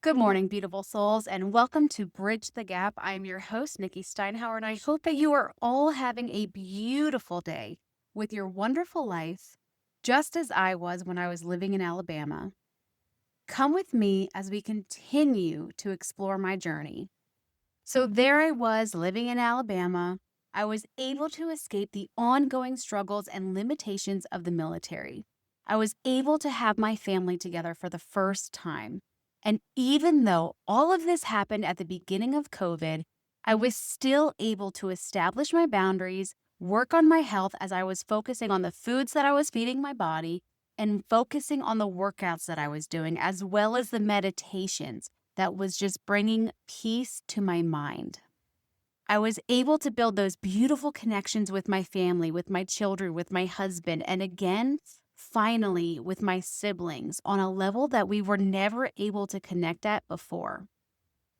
Good morning, beautiful souls, and welcome to Bridge the Gap. I am your host, Nikki Steinhauer, and I hope that you are all having a beautiful day with your wonderful life, just as I was when I was living in Alabama. Come with me as we continue to explore my journey. So, there I was living in Alabama. I was able to escape the ongoing struggles and limitations of the military. I was able to have my family together for the first time. And even though all of this happened at the beginning of COVID, I was still able to establish my boundaries, work on my health as I was focusing on the foods that I was feeding my body and focusing on the workouts that I was doing, as well as the meditations that was just bringing peace to my mind. I was able to build those beautiful connections with my family, with my children, with my husband, and again, finally, with my siblings on a level that we were never able to connect at before.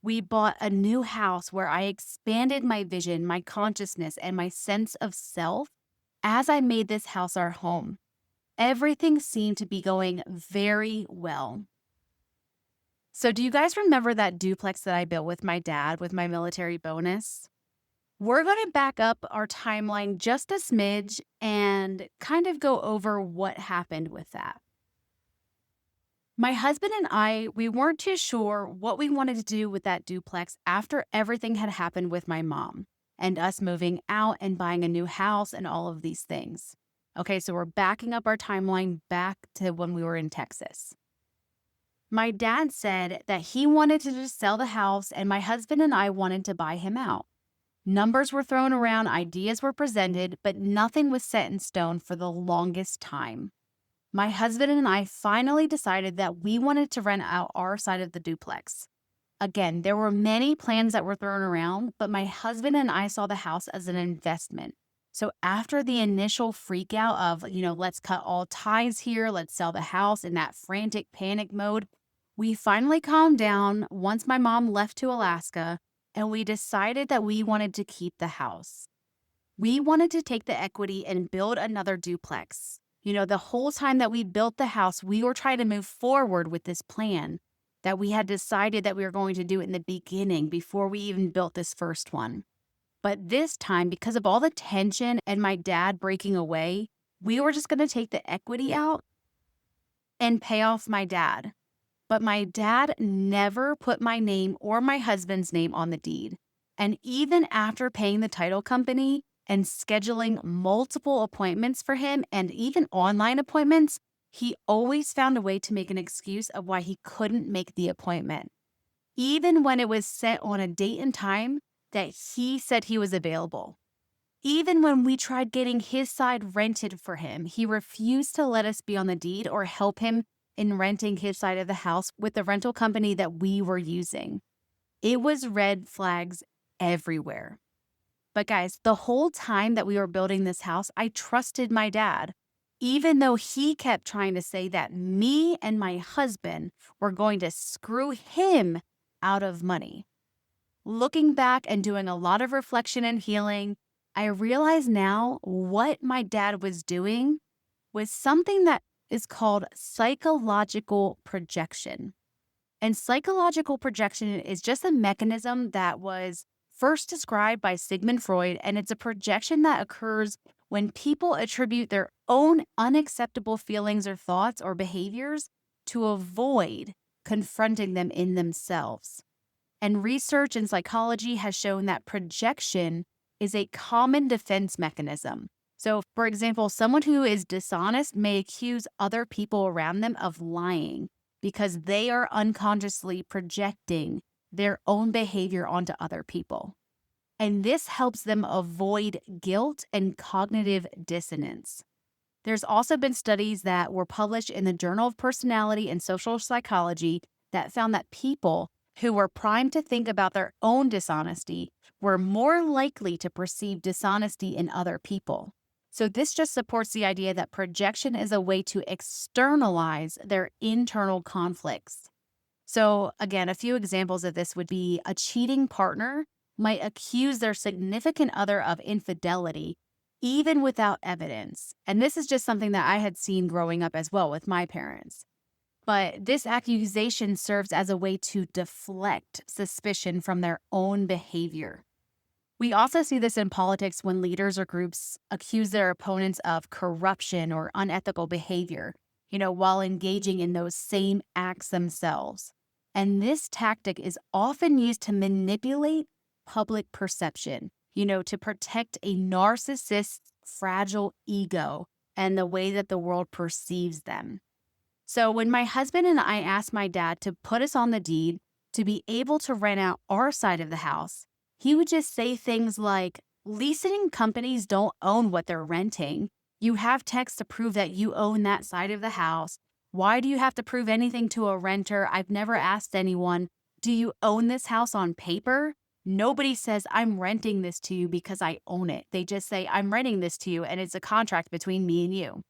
We bought a new house where I expanded my vision, my consciousness, and my sense of self as I made this house our home. Everything seemed to be going very well. So, do you guys remember that duplex that I built with my dad with my military bonus? We're going to back up our timeline just a smidge and kind of go over what happened with that. My husband and I, we weren't too sure what we wanted to do with that duplex after everything had happened with my mom and us moving out and buying a new house and all of these things. Okay, so we're backing up our timeline back to when we were in Texas. My dad said that he wanted to just sell the house and my husband and I wanted to buy him out. Numbers were thrown around, ideas were presented, but nothing was set in stone for the longest time. My husband and I finally decided that we wanted to rent out our side of the duplex. Again, there were many plans that were thrown around, but my husband and I saw the house as an investment. So after the initial freak out of, let's cut all ties here, let's sell the house in that frantic panic mode, we finally calmed down once my mom left to Alaska, and we decided that we wanted to keep the house. We wanted to take the equity and build another duplex. The whole time that we built the house, we were trying to move forward with this plan that we had decided that we were going to do in the beginning before we even built this first one. But this time, because of all the tension and my dad breaking away, we were just going to take the equity out and pay off my dad. But my dad never put my name or my husband's name on the deed. And even after paying the title company and scheduling multiple appointments for him and even online appointments, he always found a way to make an excuse of why he couldn't make the appointment. Even when it was set on a date and time that he said he was available. Even when we tried getting his side rented for him, he refused to let us be on the deed or help him in renting his side of the house with the rental company that we were using. It was red flags everywhere. But guys, the whole time that we were building this house, I trusted my dad, even though he kept trying to say that me and my husband were going to screw him out of money. Looking back and doing a lot of reflection and healing, I realize now what my dad was doing was something that is called psychological projection. And psychological projection is just a mechanism that was first described by Sigmund Freud, and it's a projection that occurs when people attribute their own unacceptable feelings or thoughts or behaviors to avoid confronting them in themselves. And research in psychology has shown that projection is a common defense mechanism. So, for example, someone who is dishonest may accuse other people around them of lying because they are unconsciously projecting their own behavior onto other people. And this helps them avoid guilt and cognitive dissonance. There's also been studies that were published in the Journal of Personality and Social Psychology that found that people who were primed to think about their own dishonesty were more likely to perceive dishonesty in other people. So this just supports the idea that projection is a way to externalize their internal conflicts. So again, a few examples of this would be a cheating partner might accuse their significant other of infidelity, even without evidence. And this is just something that I had seen growing up as well with my parents. But this accusation serves as a way to deflect suspicion from their own behavior. We also see this in politics when leaders or groups accuse their opponents of corruption or unethical behavior, while engaging in those same acts themselves. And this tactic is often used to manipulate public perception, to protect a narcissist's fragile ego and the way that the world perceives them. So when my husband and I asked my dad to put us on the deed to be able to rent out our side of the house, he would just say things like, leasing companies don't own what they're renting. You have text to prove that you own that side of the house. Why do you have to prove anything to a renter? I've never asked anyone, do you own this house on paper? Nobody says, I'm renting this to you because I own it. They just say, I'm renting this to you and it's a contract between me and you.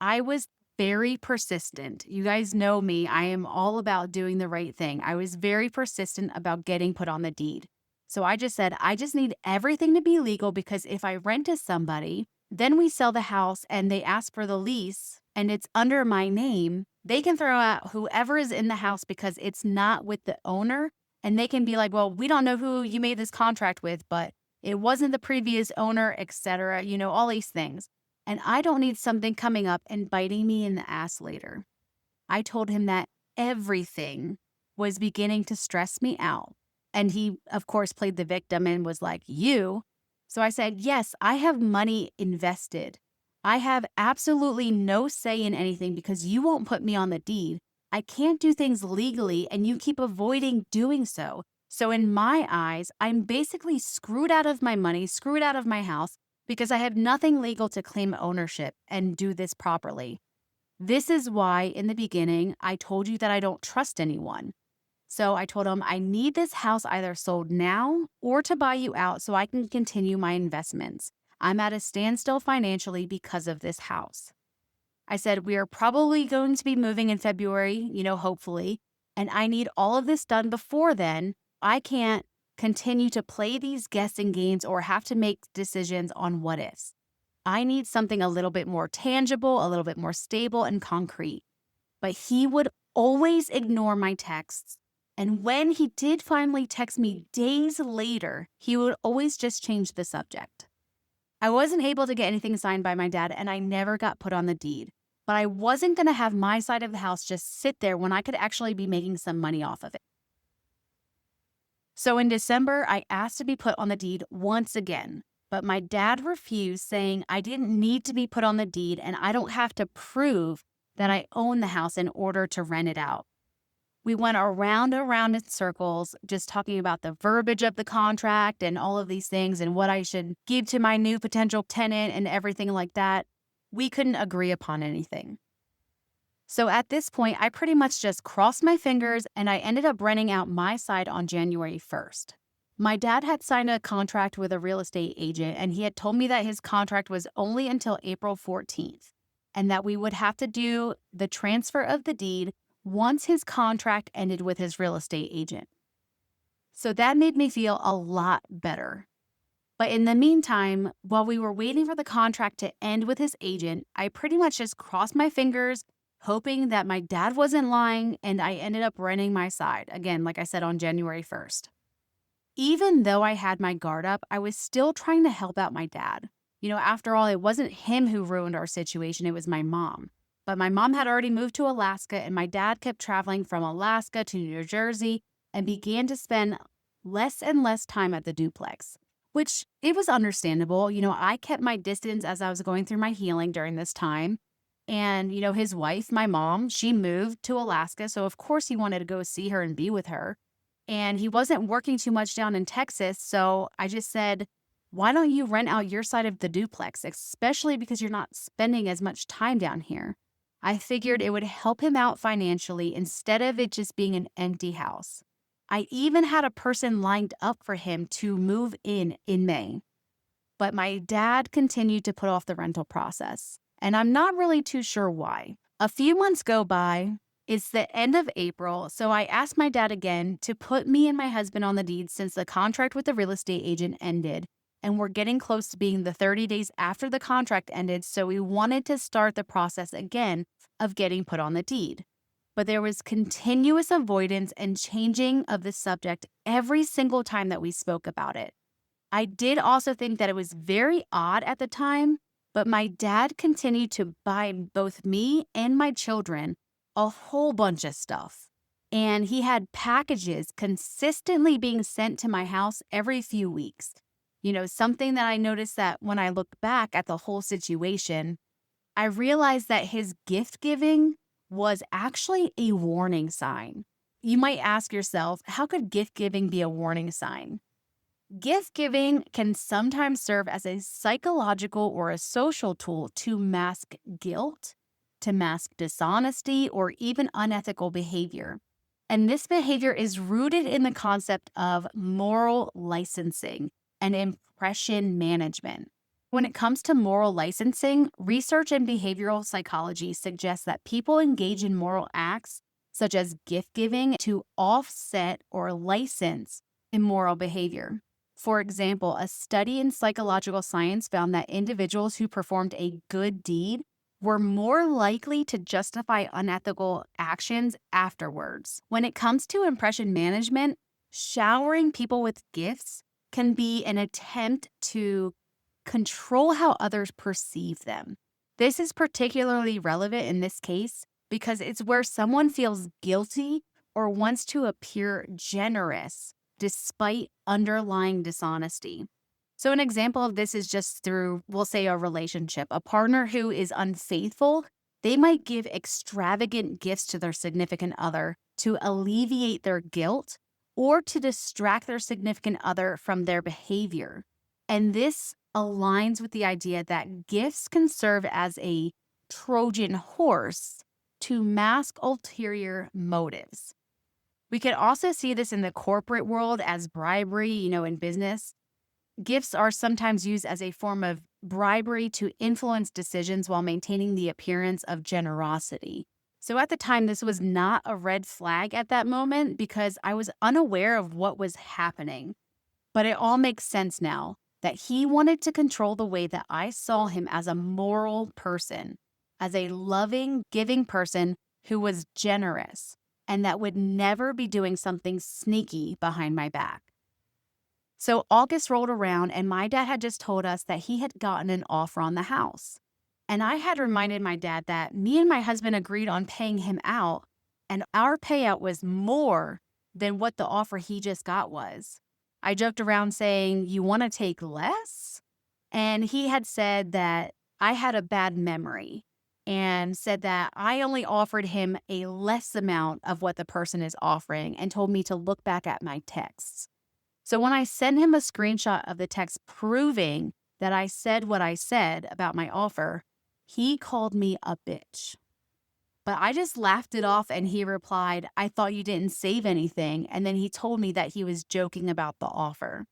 I was very persistent. You guys know me. I am all about doing the right thing. I was very persistent about getting put on the deed. So I just said, I just need everything to be legal because if I rent to somebody, then we sell the house and they ask for the lease and it's under my name, they can throw out whoever is in the house because it's not with the owner. And they can be like, well, we don't know who you made this contract with, but it wasn't the previous owner, etc. All these things. And I don't need something coming up and biting me in the ass later. I told him that everything was beginning to stress me out. And he, of course, played the victim and was like, you? So I said, yes, I have money invested. I have absolutely no say in anything because you won't put me on the deed. I can't do things legally and you keep avoiding doing so. So in my eyes, I'm basically screwed out of my money, screwed out of my house because I have nothing legal to claim ownership and do this properly. This is why in the beginning, I told you that I don't trust anyone. So I told him I need this house either sold now or to buy you out so I can continue my investments. I'm at a standstill financially because of this house. I said, we are probably going to be moving in February, hopefully, and I need all of this done before then. I can't continue to play these guessing games or have to make decisions on what ifs. I need something a little bit more tangible, a little bit more stable and concrete. But he would always ignore my texts. And when he did finally text me days later, he would always just change the subject. I wasn't able to get anything signed by my dad, and I never got put on the deed. But I wasn't going to have my side of the house just sit there when I could actually be making some money off of it. So in December, I asked to be put on the deed once again. But my dad refused, saying I didn't need to be put on the deed and I don't have to prove that I own the house in order to rent it out. We went around and around in circles, just talking about the verbiage of the contract and all of these things and what I should give to my new potential tenant and everything like that. We couldn't agree upon anything. So at this point, I pretty much just crossed my fingers and I ended up renting out my side on January 1st. My dad had signed a contract with a real estate agent and he had told me that his contract was only until April 14th and that we would have to do the transfer of the deed once his contract ended with his real estate agent. So that made me feel a lot better. But in the meantime, while we were waiting for the contract to end with his agent, I pretty much just crossed my fingers, hoping that my dad wasn't lying, and I ended up renting my side, again, like I said, on January 1st. Even though I had my guard up, I was still trying to help out my dad. After all, it wasn't him who ruined our situation, it was my mom. But my mom had already moved to Alaska, and my dad kept traveling from Alaska to New Jersey and began to spend less and less time at the duplex, which it was understandable. I kept my distance as I was going through my healing during this time. And, his wife, my mom, she moved to Alaska. So, of course, he wanted to go see her and be with her. And he wasn't working too much down in Texas. So I just said, why don't you rent out your side of the duplex, especially because you're not spending as much time down here? I figured it would help him out financially instead of it just being an empty house. I even had a person lined up for him to move in May. But my dad continued to put off the rental process, and I'm not really too sure why. A few months go by. It's the end of April, so I asked my dad again to put me and my husband on the deed since the contract with the real estate agent ended, and we're getting close to being the 30 days after the contract ended, so we wanted to start the process again of getting put on the deed. but there was continuous avoidance and changing of the subject every single time that we spoke about it. I did also think that it was very odd at the time, but my dad continued to buy both me and my children a whole bunch of stuff. And he had packages consistently being sent to my house every few weeks. Something that I noticed that when I look back at the whole situation, I realized that his gift giving was actually a warning sign. You might ask yourself, how could gift giving be a warning sign? Gift giving can sometimes serve as a psychological or a social tool to mask guilt, to mask dishonesty, or even unethical behavior. And this behavior is rooted in the concept of moral licensing and impression management. When it comes to moral licensing, research in behavioral psychology suggests that people engage in moral acts such as gift giving to offset or license immoral behavior. For example, a study in psychological science found that individuals who performed a good deed were more likely to justify unethical actions afterwards. When it comes to impression management, showering people with gifts can be an attempt to control how others perceive them. This is particularly relevant in this case because it's where someone feels guilty or wants to appear generous despite underlying dishonesty. So an example of this is just through, we'll say, a relationship. A partner who is unfaithful, they might give extravagant gifts to their significant other to alleviate their guilt or to distract their significant other from their behavior. And this aligns with the idea that gifts can serve as a Trojan horse to mask ulterior motives. We could also see this in the corporate world as bribery, in business. Gifts are sometimes used as a form of bribery to influence decisions while maintaining the appearance of generosity. So at the time, this was not a red flag at that moment because I was unaware of what was happening. But it all makes sense now that he wanted to control the way that I saw him as a moral person, as a loving, giving person who was generous and that would never be doing something sneaky behind my back. So August rolled around and my dad had just told us that he had gotten an offer on the house. And I had reminded my dad that me and my husband agreed on paying him out, and our payout was more than what the offer he just got was. I joked around saying, "You want to take less?" And he had said that I had a bad memory and said that I only offered him a less amount of what the person is offering and told me to look back at my texts. So when I sent him a screenshot of the text proving that I said what I said about my offer, he called me a bitch. But I just laughed it off and he replied, "I thought you didn't save anything." And then he told me that he was joking about the offer.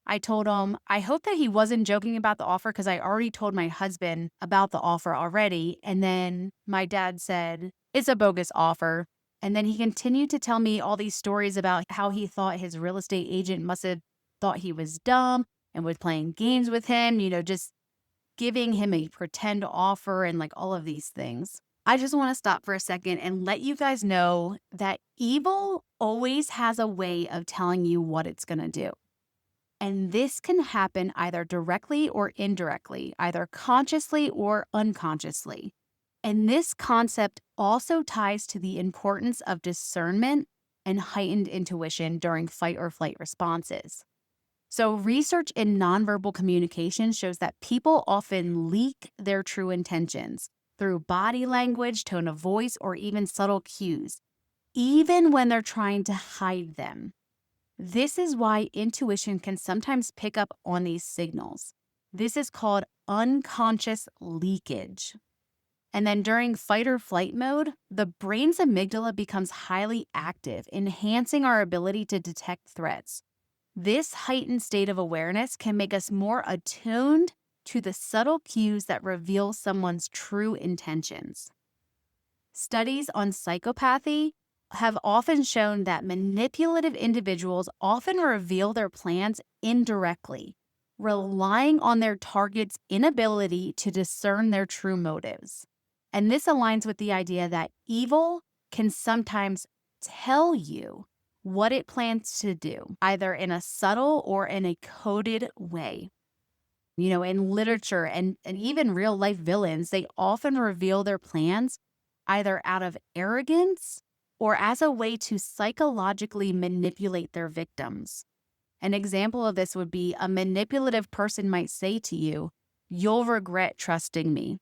I told him, I hope that he wasn't joking about the offer because I already told my husband about the offer already. And then my dad said, "It's a bogus offer." And then he continued to tell me all these stories about how he thought his real estate agent must have thought he was dumb and was playing games with him, just giving him a pretend offer and like all of these things. I just want to stop for a second and let you guys know that evil always has a way of telling you what it's going to do. And this can happen either directly or indirectly, either consciously or unconsciously. And this concept also ties to the importance of discernment and heightened intuition during fight or flight responses. So, research in nonverbal communication shows that people often leak their true intentions through body language, tone of voice, or even subtle cues, even when they're trying to hide them. This is why intuition can sometimes pick up on these signals. This is called unconscious leakage. And then during fight or flight mode, the brain's amygdala becomes highly active, enhancing our ability to detect threats. This heightened state of awareness can make us more attuned to the subtle cues that reveal someone's true intentions. Studies on psychopathy have often shown that manipulative individuals often reveal their plans indirectly, relying on their target's inability to discern their true motives. And this aligns with the idea that evil can sometimes tell you what it plans to do, either in a subtle or in a coded way. In literature and even real life villains, they often reveal their plans either out of arrogance or as a way to psychologically manipulate their victims. An example of this would be a manipulative person might say to you, "You'll regret trusting me,"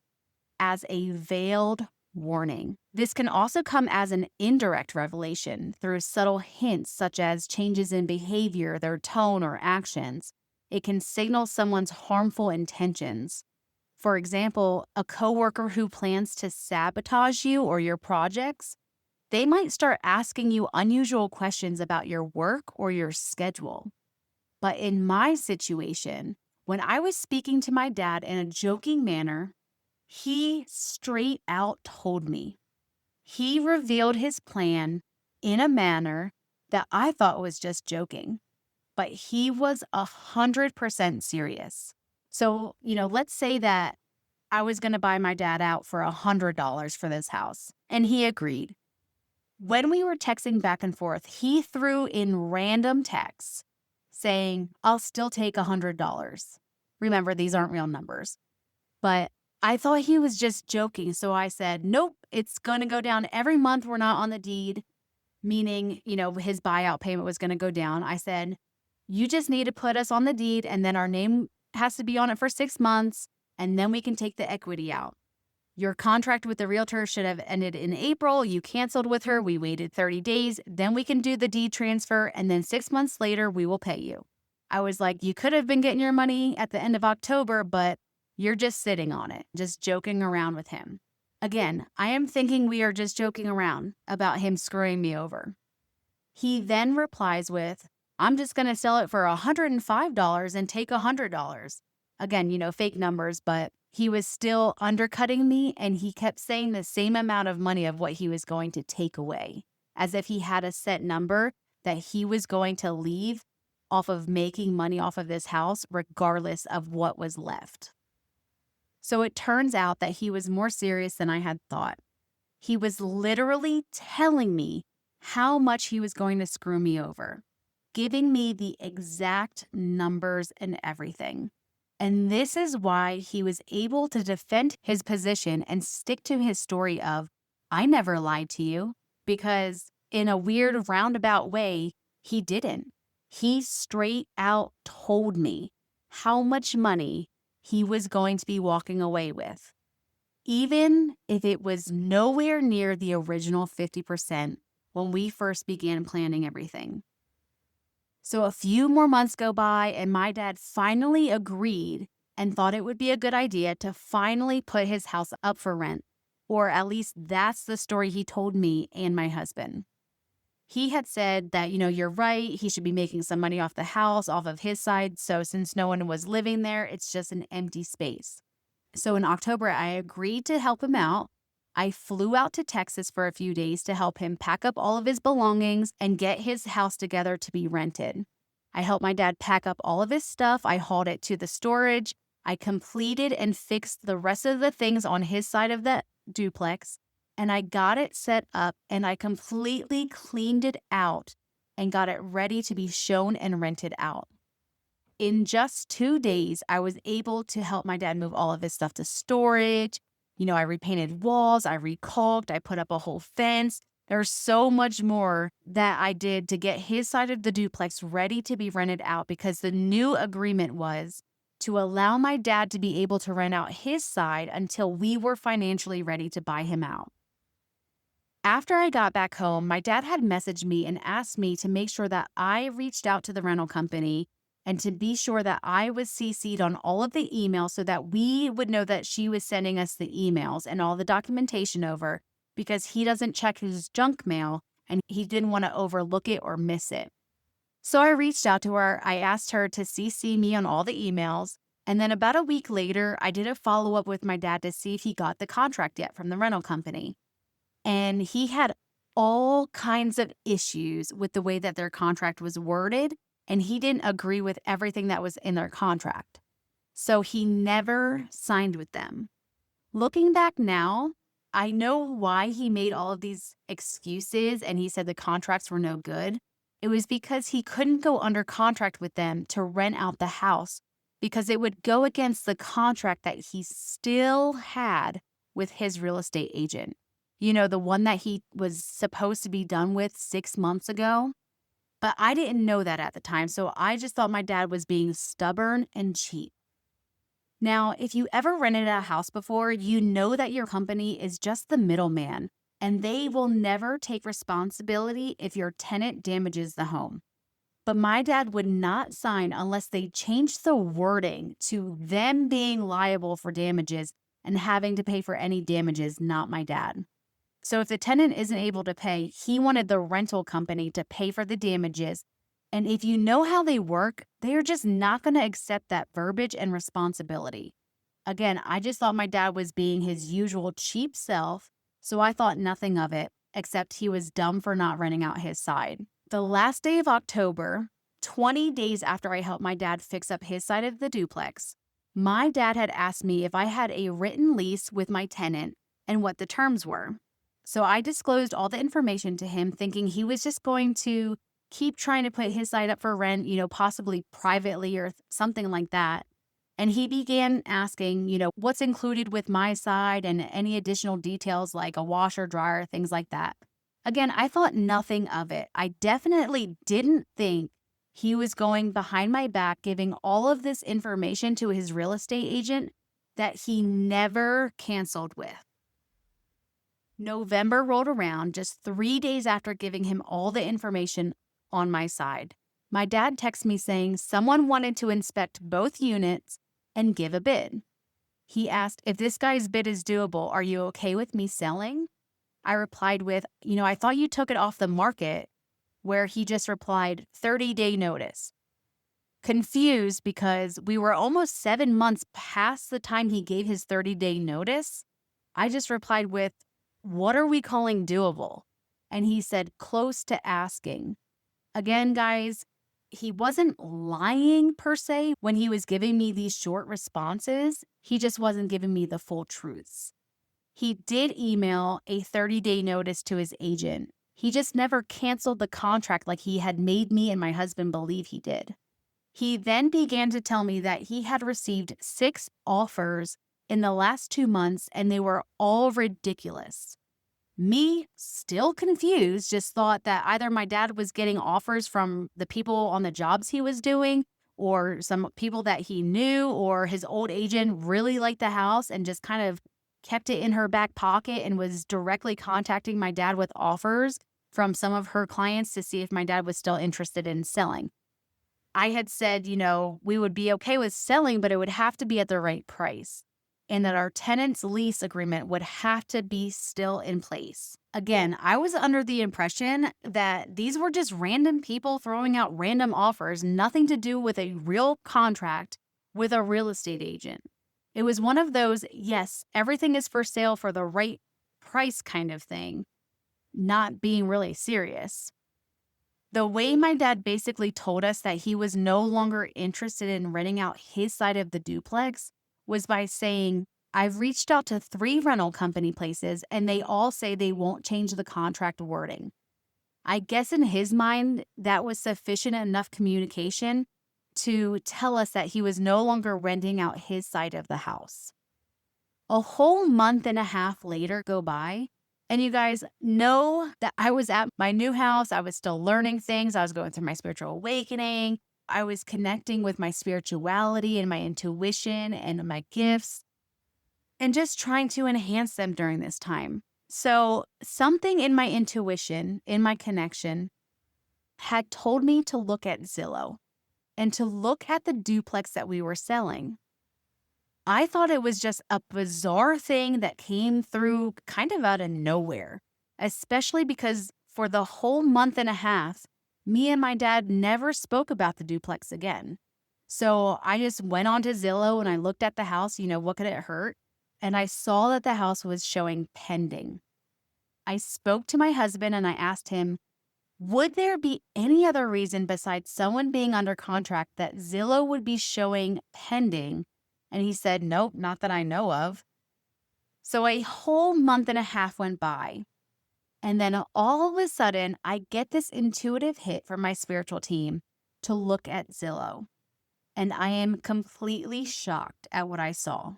as a veiled warning. This can also come as an indirect revelation through subtle hints such as changes in behavior, their tone, or actions. It can signal someone's harmful intentions. For example, a coworker who plans to sabotage you or your projects, they might start asking you unusual questions about your work or your schedule. But in my situation, when I was speaking to my dad in a joking manner, he straight out told me. He revealed his plan in a manner that I thought was just joking, but he was 100% serious. So, let's say that I was going to buy my dad out for $100 for this house, and he agreed. When we were texting back and forth, he threw in random texts saying, "I'll still take $100. Remember, these aren't real numbers. But I thought he was just joking. So I said, "Nope, it's going to go down every month. We're not on the deed," meaning, his buyout payment was going to go down. I said, "You just need to put us on the deed, and then our name has to be on it for 6 months, and then we can take the equity out. Your contract with the realtor should have ended in April. You canceled with her. We waited 30 days. Then we can do the deed transfer. And then 6 months later, we will pay you." I was like, "You could have been getting your money at the end of October, but you're just sitting on it," just joking around with him. Again, I am thinking we are just joking around about him screwing me over. He then replies with, "I'm just going to sell it for $105 and take $100. Again, fake numbers, but he was still undercutting me, and he kept saying the same amount of money of what he was going to take away, as if he had a set number that he was going to leave off of making money off of this house, regardless of what was left. So it turns out that he was more serious than I had thought. He was literally telling me how much he was going to screw me over, giving me the exact numbers and everything. And this is why he was able to defend his position and stick to his story of, "I never lied to you," because in a weird roundabout way, he didn't. He straight out told me how much money he was going to be walking away with, even if it was nowhere near the original 50% when we first began planning everything. So a few more months go by, and my dad finally agreed and thought it would be a good idea to finally put his house up for rent, or at least that's the story he told me and my husband. He had said that, "You're right, he should be making some money off the house, off of his side, so since no one was living there, it's just an empty space." So in October, I agreed to help him out. I flew out to Texas for a few days to help him pack up all of his belongings and get his house together to be rented. I helped my dad pack up all of his stuff. I hauled it to the storage. I completed and fixed the rest of the things on his side of the duplex, and I got it set up, and I completely cleaned it out and got it ready to be shown and rented out. In just 2 days, I was able to help my dad move all of his stuff to storage. I repainted walls, I recalked, I put up a whole fence. There's so much more that I did to get his side of the duplex ready to be rented out, because the new agreement was to allow my dad to be able to rent out his side until we were financially ready to buy him out. After I got back home, my dad had messaged me and asked me to make sure that I reached out to the rental company and to be sure that I was CC'd on all of the emails so that we would know that she was sending us the emails and all the documentation over, because he doesn't check his junk mail and he didn't want to overlook it or miss it. So I reached out to her. I asked her to CC me on all the emails. And then about a week later, I did a follow-up with my dad to see if he got the contract yet from the rental company. And he had all kinds of issues with the way that their contract was worded, and he didn't agree with everything that was in their contract. So he never signed with them. Looking back now, I know why he made all of these excuses and he said the contracts were no good. It was because he couldn't go under contract with them to rent out the house because it would go against the contract that he still had with his real estate agent. You know, the one that he was supposed to be done with 6 months ago. But I didn't know that at the time. So I just thought my dad was being stubborn and cheap. Now, if you ever rented a house before, you know that your company is just the middleman and they will never take responsibility if your tenant damages the home. But my dad would not sign unless they changed the wording to them being liable for damages and having to pay for any damages, not my dad. So if the tenant isn't able to pay, he wanted the rental company to pay for the damages. And if you know how they work, they are just not going to accept that verbiage and responsibility. Again, I just thought my dad was being his usual cheap self, so I thought nothing of it, except he was dumb for not renting out his side. The last day of October, 20 days after I helped my dad fix up his side of the duplex, my dad had asked me if I had a written lease with my tenant and what the terms were. So I disclosed all the information to him, thinking he was just going to keep trying to put his side up for rent, possibly privately or something like that. And he began asking, what's included with my side and any additional details like a washer, dryer, things like that. Again, I thought nothing of it. I definitely didn't think he was going behind my back, giving all of this information to his real estate agent that he never canceled with. November rolled around just 3 days after giving him all the information on my side. My dad texted me saying someone wanted to inspect both units and give a bid. He asked, if this guy's bid is doable, are you okay with me selling? I replied with, I thought you took it off the market, where he just replied, 30-day notice. Confused because we were almost 7 months past the time he gave his 30-day notice, I just replied with, what are we calling doable? And he said, close to asking. Again, guys, he wasn't lying per se when he was giving me these short responses. He just wasn't giving me the full truths. He did email a 30-day notice to his agent. He just never canceled the contract like he had made me and my husband believe he did. He then began to tell me that he had received 6 offers in the last 2 months and they were all ridiculous. Me, still confused, just thought that either my dad was getting offers from the people on the jobs he was doing or some people that he knew, or his old agent really liked the house and just kind of kept it in her back pocket and was directly contacting my dad with offers from some of her clients to see if my dad was still interested in selling. I had said, we would be okay with selling, but it would have to be at the right price, and that our tenant's lease agreement would have to be still in place. Again, I was under the impression that these were just random people throwing out random offers, nothing to do with a real contract with a real estate agent. It was one of those, yes, everything is for sale for the right price kind of thing, not being really serious. The way my dad basically told us that he was no longer interested in renting out his side of the duplex was by saying, I've reached out to 3 rental company places and they all say they won't change the contract wording. I guess in his mind, that was sufficient enough communication to tell us that he was no longer renting out his side of the house. A whole month and a half later go by, and you guys know that I was at my new house. I was still learning things. I was going through my spiritual awakening. I was connecting with my spirituality and my intuition and my gifts and just trying to enhance them during this time. So something in my intuition, in my connection, had told me to look at Zillow and to look at the duplex that we were selling. I thought it was just a bizarre thing that came through kind of out of nowhere, especially because for the whole month and a half, me and my dad never spoke about the duplex again. So I just went on to Zillow and I looked at the house, what could it hurt? And I saw that the house was showing pending. I spoke to my husband and I asked him, would there be any other reason besides someone being under contract that Zillow would be showing pending? And he said, nope, not that I know of. So a whole month and a half went by. And then all of a sudden, I get this intuitive hit from my spiritual team to look at Zillow. And I am completely shocked at what I saw.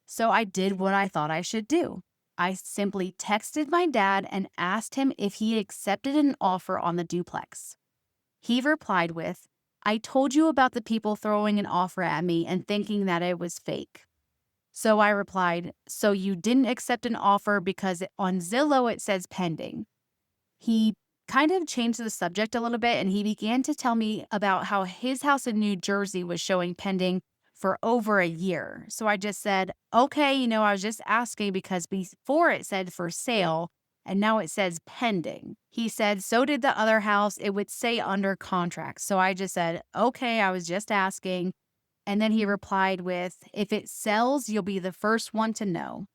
So I did what I thought I should do. I simply texted my dad and asked him if he accepted an offer on the duplex. He replied with, "I told you about the people throwing an offer at me and thinking that it was fake." So I replied, "So you didn't accept an offer because on Zillow it says pending." He kind of changed the subject a little bit and he began to tell me about how his house in New Jersey was showing pending for over a year. So I just said, "Okay, I was just asking because before it said for sale and now it says pending." He said, "So did the other house. It would say under contract." So I just said, "Okay, I was just asking." And then he replied with, "If it sells, you'll be the first one to know."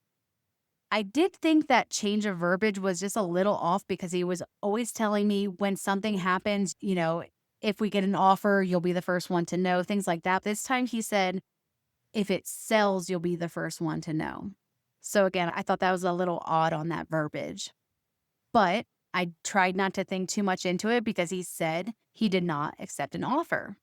I did think that change of verbiage was just a little off because he was always telling me when something happens, if we get an offer, you'll be the first one to know, things like that. This time he said, "If it sells, you'll be the first one to know." So again, I thought that was a little odd on that verbiage. But I tried not to think too much into it because he said he did not accept an offer.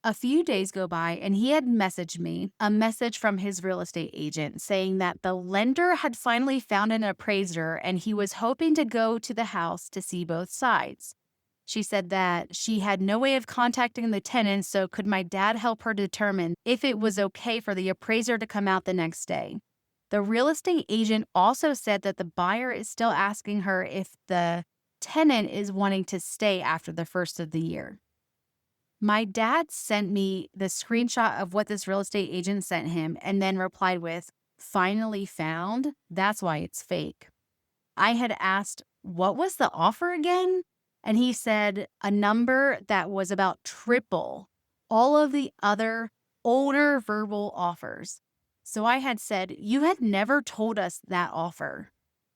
A few days go by and he had messaged me a message from his real estate agent saying that the lender had finally found an appraiser and he was hoping to go to the house to see both sides. She said that she had no way of contacting the tenants, so could my dad help her determine if it was okay for the appraiser to come out the next day? The real estate agent also said that the buyer is still asking her if the tenant is wanting to stay after the first of the year. My dad sent me the screenshot of what this real estate agent sent him and then replied with, "Finally found? That's why it's fake." I had asked, "What was the offer again?" And he said a number that was about triple all of the other older verbal offers. So I had said, "You had never told us that offer."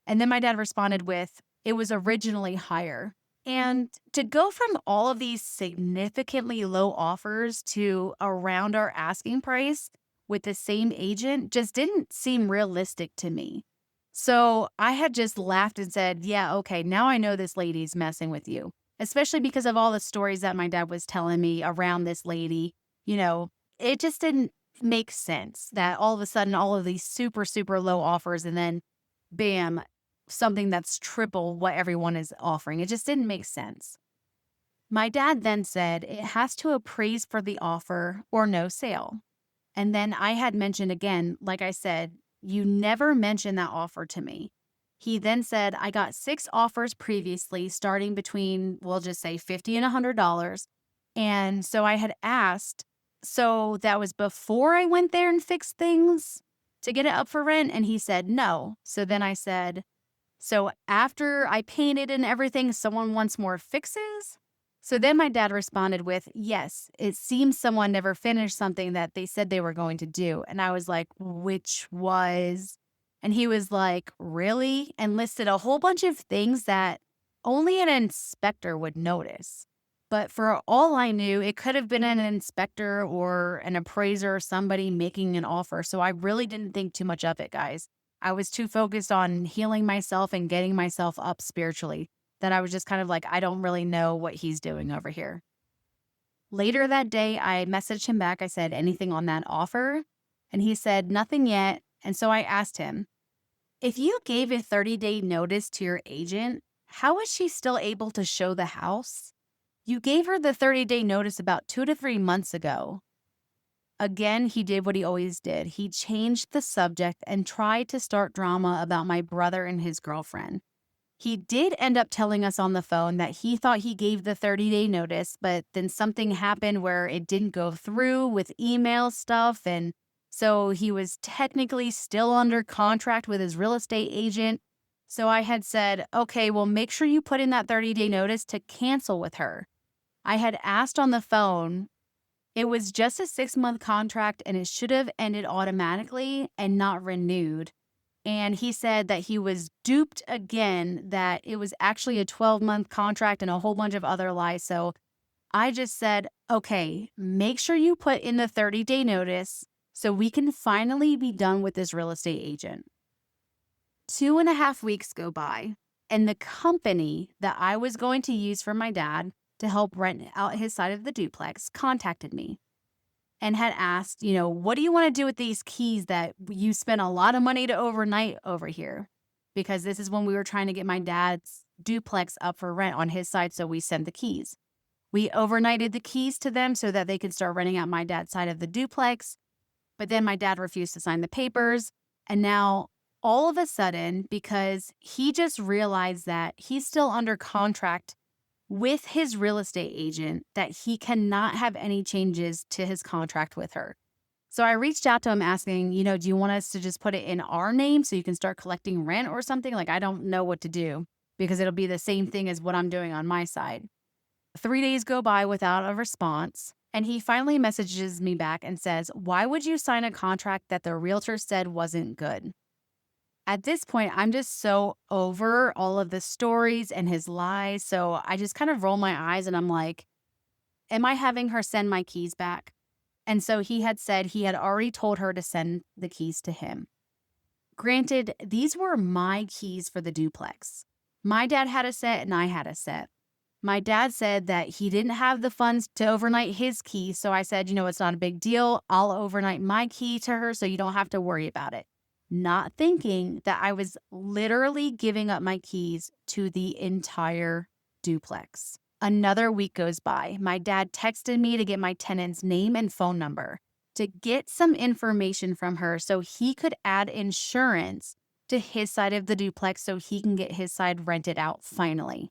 And then my dad responded with, "It was originally higher." And to go from all of these significantly low offers to around our asking price with the same agent just didn't seem realistic to me. So I had just laughed and said, "Yeah, okay, now I know this lady's messing with you." Especially because of all the stories that my dad was telling me around this lady. You know, it just didn't make sense that all of a sudden all of these super, super low offers and then bam, something that's triple what everyone is offering. It just didn't make sense. My dad then said it has to appraise for the offer or no sale. And then I had mentioned again, like I said, "You never mentioned that offer to me." He then said, "I got 6 offers previously, starting between, we'll just say $50 and $100. And so I had asked, so that was before I went there and fixed things to get it up for rent?" And he said, "No." So then I said, "So after I painted and everything, someone wants more fixes?" So then my dad responded with, "Yes, it seems someone never finished something that they said they were going to do." And I was like, "Which was?" And he was like, "Really?" And listed a whole bunch of things that only an inspector would notice. But for all I knew, it could have been an inspector or an appraiser or somebody making an offer. So I really didn't think too much of it, guys. I was too focused on healing myself and getting myself up spiritually that I was just kind of like, I don't really know what he's doing over here. Later that day, I messaged him back. I said, "Anything on that offer?" And he said, "Nothing yet." And so I asked him, "If you gave a 30-day notice to your agent, how is she still able to show the house? You gave her the 30-day notice about 2 to 3 months ago." Again, he did what he always did. He changed the subject and tried to start drama about my brother and his girlfriend. He did end up telling us on the phone that he thought he gave the 30-day notice, but then something happened where it didn't go through with email stuff. And so he was technically still under contract with his real estate agent. So I had said, "Okay, well, make sure you put in that 30-day notice to cancel with her." I had asked on the phone. It was just a 6-month contract and it should have ended automatically and not renewed. And he said that he was duped again, that it was actually a 12-month contract and a whole bunch of other lies. So I just said, "Okay, make sure you put in the 30-day notice so we can finally be done with this real estate agent. 2.5 weeks go by, and the company that I was going to use for my dad to help rent out his side of the duplex contacted me and had asked, what do you want to do with these keys that you spent a lot of money to overnight over here? Because this is when we were trying to get my dad's duplex up for rent on his side, so we sent the keys. We overnighted the keys to them so that they could start renting out my dad's side of the duplex. But then my dad refused to sign the papers. And now all of a sudden, because he just realized that he's still under contract with his real estate agent, that he cannot have any changes to his contract with her. So I reached out to him asking, do you want us to just put it in our name so you can start collecting rent or something? Like, I don't know what to do because it'll be the same thing as what I'm doing on my side. 3 days go by without a response, and he finally messages me back and says, "Why would you sign a contract that the realtor said wasn't good?" At this point, I'm just so over all of the stories and his lies, so I just kind of roll my eyes and I'm like, am I having her send my keys back? And so he had said he had already told her to send the keys to him. Granted, these were my keys for the duplex. My dad had a set and I had a set. My dad said that he didn't have the funds to overnight his key. So I said, it's not a big deal. I'll overnight my key to her so you don't have to worry about it. Not thinking that I was literally giving up my keys to the entire duplex. Another week goes by. My dad texted me to get my tenant's name and phone number to get some information from her so he could add insurance to his side of the duplex so he can get his side rented out finally.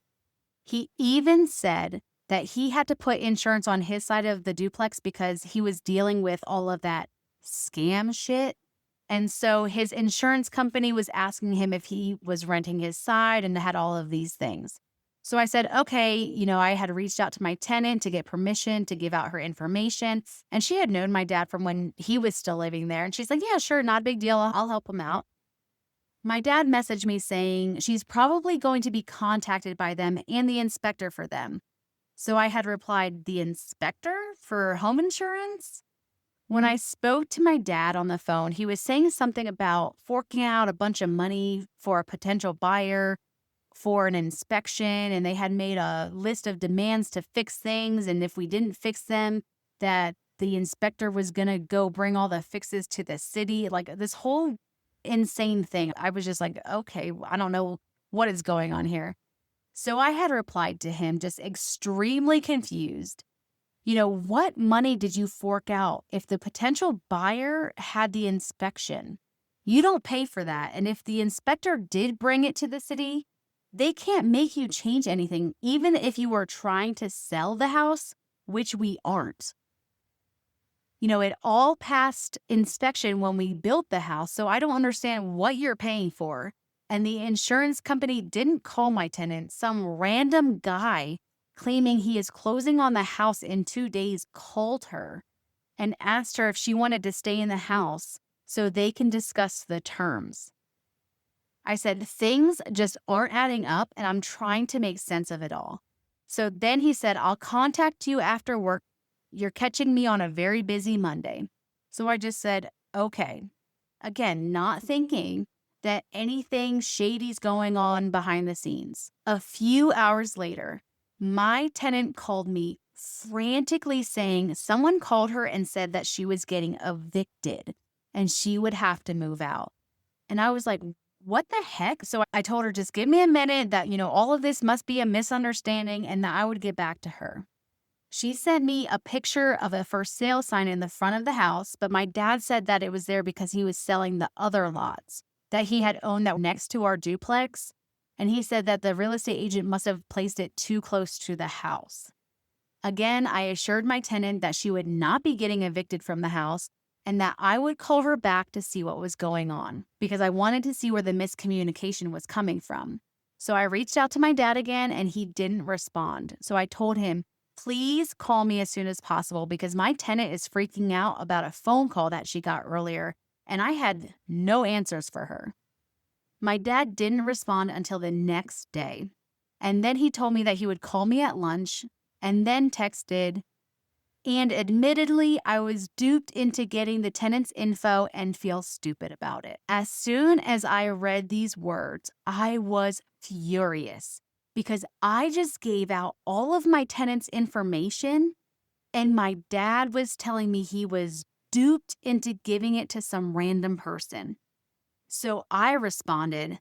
He even said that he had to put insurance on his side of the duplex because he was dealing with all of that scam shit. And so his insurance company was asking him if he was renting his side and had all of these things. So I said, okay, I had reached out to my tenant to get permission to give out her information. And she had known my dad from when he was still living there. And she's like, yeah, sure, not a big deal. I'll help him out. My dad messaged me saying she's probably going to be contacted by them and the inspector for them. So I had replied, the inspector for home insurance? When I spoke to my dad on the phone, he was saying something about forking out a bunch of money for a potential buyer for an inspection, and they had made a list of demands to fix things, and if we didn't fix them, that the inspector was going to go bring all the fixes to the city. Like this whole insane thing. I was just like, okay, I don't know what is going on here. So I had replied to him just extremely confused. What money did you fork out if the potential buyer had the inspection? You don't pay for that. And if the inspector did bring it to the city, they can't make you change anything, even if you were trying to sell the house, which we aren't. It all passed inspection when we built the house, so I don't understand what you're paying for. And the insurance company didn't call my tenant. Some random guy claiming he is closing on the house in 2 days called her and asked her if she wanted to stay in the house so they can discuss the terms. I said, things just aren't adding up and I'm trying to make sense of it all. So then he said, I'll contact you after work. You're catching me on a very busy Monday. So I just said, okay. Again, not thinking that anything shady's going on behind the scenes. A few hours later, my tenant called me frantically saying someone called her and said that she was getting evicted and she would have to move out. And I was like, what the heck? So I told her, just give me a minute, that, all of this must be a misunderstanding and that I would get back to her. She sent me a picture of a for sale sign in the front of the house, but my dad said that it was there because he was selling the other lots that he had owned that were next to our duplex. And he said that the real estate agent must have placed it too close to the house. Again, I assured my tenant that she would not be getting evicted from the house and that I would call her back to see what was going on because I wanted to see where the miscommunication was coming from. So I reached out to my dad again and he didn't respond. So I told him, please call me as soon as possible because my tenant is freaking out about a phone call that she got earlier and I had no answers for her. My dad didn't respond until the next day. And then he told me that he would call me at lunch and then texted, And admittedly, I was duped into getting the tenant's info and feel stupid about it. As soon as I read these words, I was furious because I just gave out all of my tenant's information and my dad was telling me he was duped into giving it to some random person. So I responded,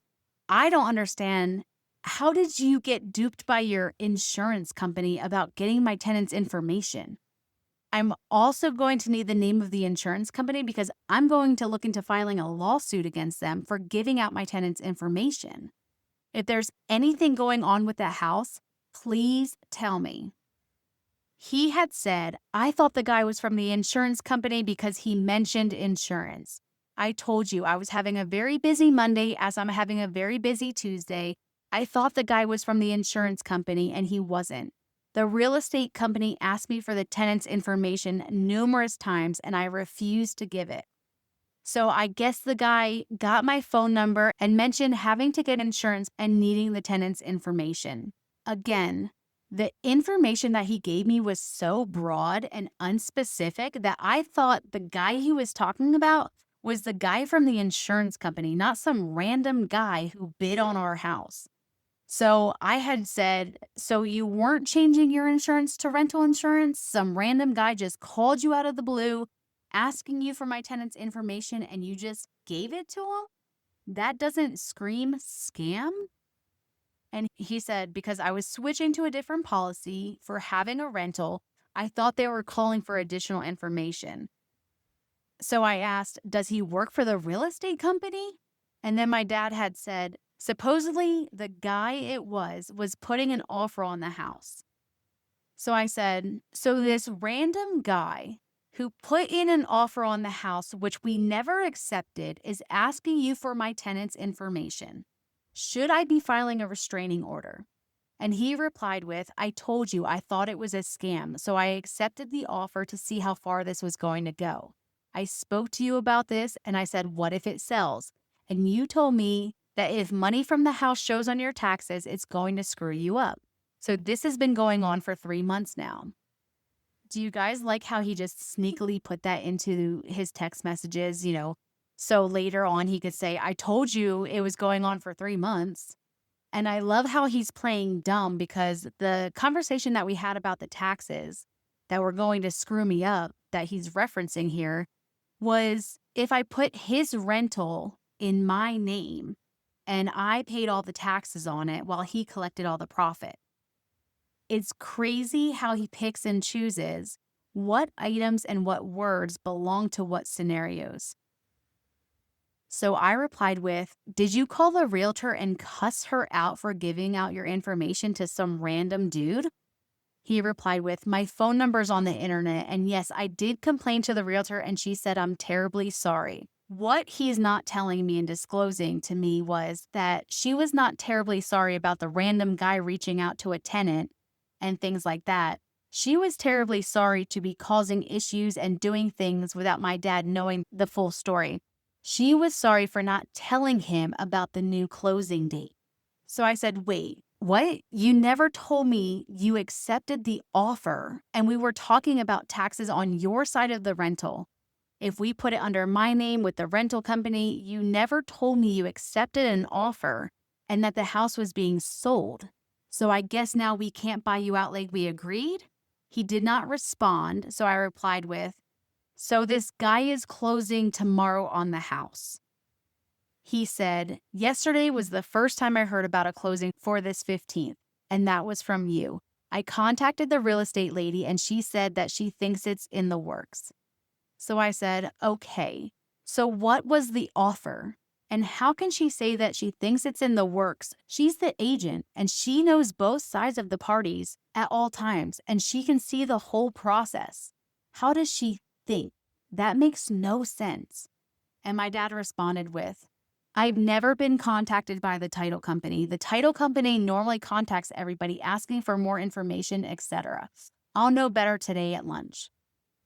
I don't understand. How did you get duped by your insurance company about getting my tenant's information? I'm also going to need the name of the insurance company because I'm going to look into filing a lawsuit against them for giving out my tenant's information. If there's anything going on with that house, please tell me. He had said, I thought the guy was from the insurance company because he mentioned insurance. I told you I was having a very busy Monday as I'm having a very busy Tuesday. I thought the guy was from the insurance company and he wasn't. The real estate company asked me for the tenant's information numerous times and I refused to give it. So I guess the guy got my phone number and mentioned having to get insurance and needing the tenant's information. Again, the information that he gave me was so broad and unspecific that I thought the guy he was talking about was the guy from the insurance company, not some random guy who bid on our house. So I had said, so you weren't changing your insurance to rental insurance? Some random guy just called you out of the blue, asking you for my tenant's information, and you just gave it to him? That doesn't scream scam? And he said, because I was switching to a different policy for having a rental, I thought they were calling for additional information. So I asked, does he work for the real estate company? And then my dad had said, supposedly the guy it was putting an offer on the house. So I said, so this random guy who put in an offer on the house, which we never accepted, is asking you for my tenant's information. Should I be filing a restraining order? And he replied with, I told you I thought it was a scam, so I accepted the offer to see how far this was going to go. I spoke to you about this and I said, what if it sells? And you told me that if money from the house shows on your taxes, it's going to screw you up. So this has been going on for 3 months now. Do you guys like how he just sneakily put that into his text messages, so later on he could say, I told you it was going on for 3 months. And I love how he's playing dumb because the conversation that we had about the taxes that were going to screw me up that he's referencing here was if I put his rental in my name and I paid all the taxes on it while he collected all the profit. It's crazy how he picks and chooses what items and what words belong to what scenarios. So I replied with, did you call the realtor and cuss her out for giving out your information to some random dude? He replied with, my phone number's on the internet, and yes, I did complain to the realtor and she said I'm terribly sorry. What he's not telling me and disclosing to me was that she was not terribly sorry about the random guy reaching out to a tenant and things like that. She was terribly sorry to be causing issues and doing things without my dad knowing the full story. She was sorry for not telling him about the new closing date. So I said, wait, what? You never told me you accepted the offer and we were talking about taxes on your side of the rental. If we put it under my name with the rental company, you never told me you accepted an offer and that the house was being sold. So I guess now we can't buy you out like we agreed? He did not respond, so I replied with, so this guy is closing tomorrow on the house. He said, yesterday was the first time I heard about a closing for this 15th, and that was from you. I contacted the real estate lady and she said that she thinks it's in the works. So I said, okay, so what was the offer? And how can she say that she thinks it's in the works? She's the agent and she knows both sides of the parties at all times and she can see the whole process. How does she think? That makes no sense. And my dad responded with, I've never been contacted by the title company. The title company normally contacts everybody asking for more information, etc. I'll know better today at lunch.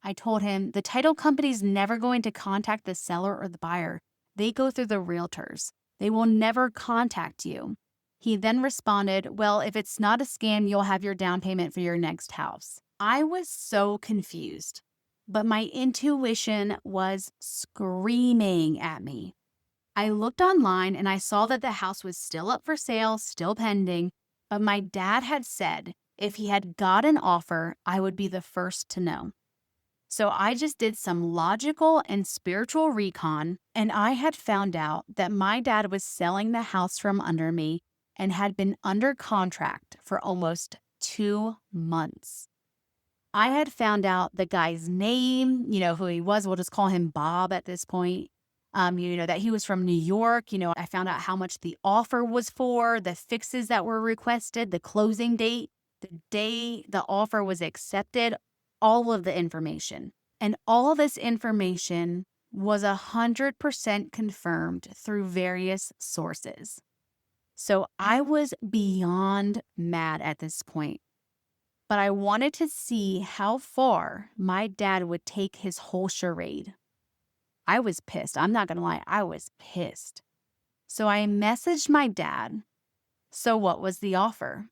I told him the title company's never going to contact the seller or the buyer. They go through the realtors. They will never contact you. He then responded, well, if it's not a scam, you'll have your down payment for your next house. I was so confused, but my intuition was screaming at me. I looked online and I saw that the house was still up for sale, still pending, but my dad had said if he had got an offer, I would be the first to know. So I just did some logical and spiritual recon, and I had found out that my dad was selling the house from under me and had been under contract for almost 2 months. I had found out the guy's name, who he was. We'll just call him Bob at this point. That he was from New York. I found out how much the offer was for, the fixes that were requested, the closing date, the day the offer was accepted, all of the information. And all this information was 100% confirmed through various sources. So I was beyond mad at this point. But I wanted to see how far my dad would take his whole charade. I was pissed. I'm not going to lie. I was pissed. So I messaged my dad. So what was the offer?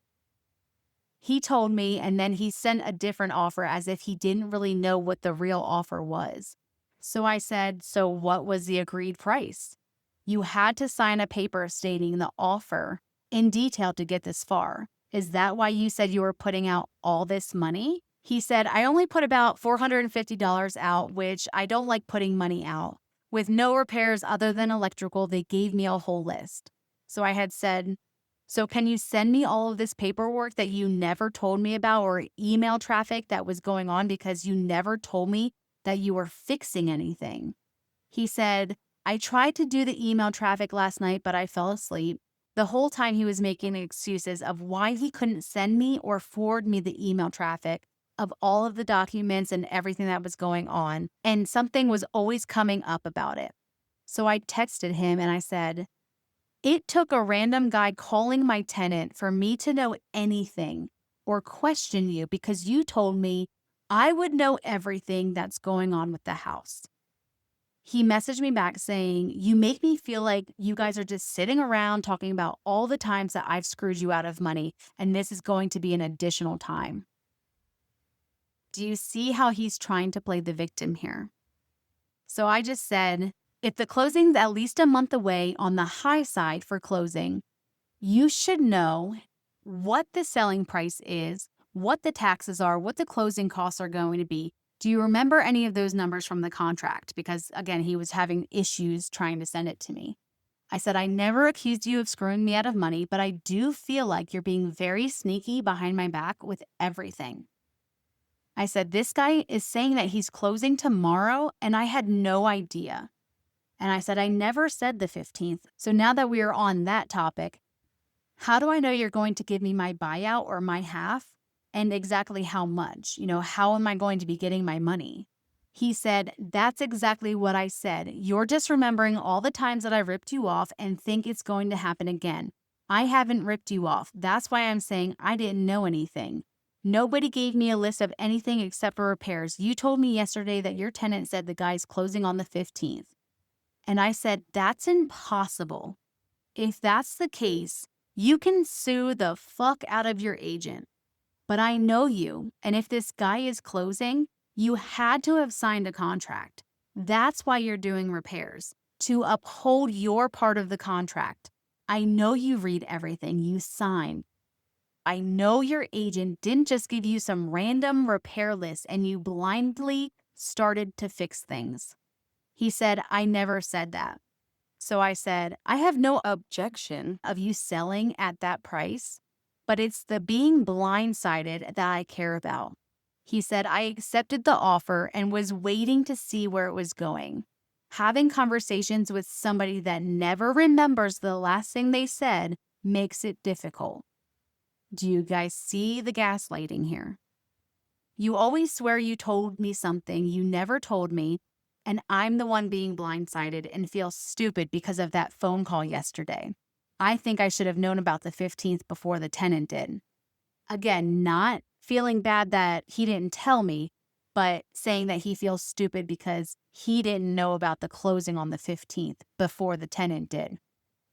He told me, and then he sent a different offer as if he didn't really know what the real offer was. So I said, so what was the agreed price? You had to sign a paper stating the offer in detail to get this far. Is that why you said you were putting out all this money? He said, I only put about $450 out, which I don't like putting money out. With no repairs other than electrical, they gave me a whole list. So I had said, so can you send me all of this paperwork that you never told me about, or email traffic that was going on because you never told me that you were fixing anything? He said, I tried to do the email traffic last night, but I fell asleep. The whole time he was making excuses of why he couldn't send me or forward me the email traffic of all of the documents and everything that was going on. And something was always coming up about it. So I texted him and I said, it took a random guy calling my tenant for me to know anything or question you because you told me I would know everything that's going on with the house. He messaged me back saying, you make me feel like you guys are just sitting around talking about all the times that I've screwed you out of money, and this is going to be an additional time. Do you see how he's trying to play the victim here? So I just said, if the closing's at least a month away on the high side for closing, you should know what the selling price is, what the taxes are, what the closing costs are going to be. Do you remember any of those numbers from the contract? Because again, he was having issues trying to send it to me. I said, I never accused you of screwing me out of money, but I do feel like you're being very sneaky behind my back with everything. I said, this guy is saying that he's closing tomorrow, and I had no idea. And I said, I never said the 15th. So now that we are on that topic, how do I know you're going to give me my buyout or my half? And exactly how much? How am I going to be getting my money? He said, that's exactly what I said. You're just remembering all the times that I ripped you off and think it's going to happen again. I haven't ripped you off. That's why I'm saying I didn't know anything. Nobody gave me a list of anything except for repairs. You told me yesterday that your tenant said the guy's closing on the 15th. And I said, that's impossible. If that's the case, you can sue the fuck out of your agent. But I know you, and if this guy is closing, you had to have signed a contract. That's why you're doing repairs, to uphold your part of the contract. I know you read everything you sign. I know your agent didn't just give you some random repair list and you blindly started to fix things. He said, I never said that. So I said, I have no objection of you selling at that price, but it's the being blindsided that I care about. He said, I accepted the offer and was waiting to see where it was going. Having conversations with somebody that never remembers the last thing they said makes it difficult. Do you guys see the gaslighting here? You always swear you told me something you never told me, and I'm the one being blindsided and feel stupid because of that phone call yesterday. I think I should have known about the 15th before the tenant did. Again, not feeling bad that he didn't tell me, but saying that he feels stupid because he didn't know about the closing on the 15th before the tenant did.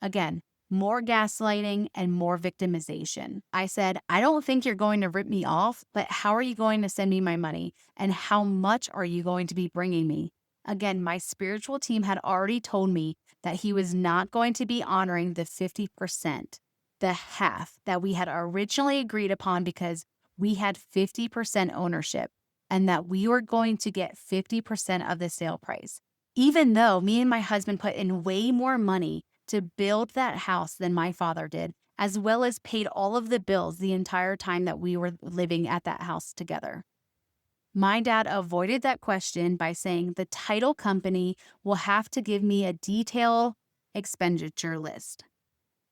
Again, more gaslighting, and more victimization. I said, I don't think you're going to rip me off, but how are you going to send me my money? And how much are you going to be bringing me? Again, my spiritual team had already told me that he was not going to be honoring the 50%, the half that we had originally agreed upon because we had 50% ownership and that we were going to get 50% of the sale price. Even though me and my husband put in way more money to build that house than my father did, as well as paid all of the bills the entire time that we were living at that house together. My dad avoided that question by saying the title company will have to give me a detailed expenditure list.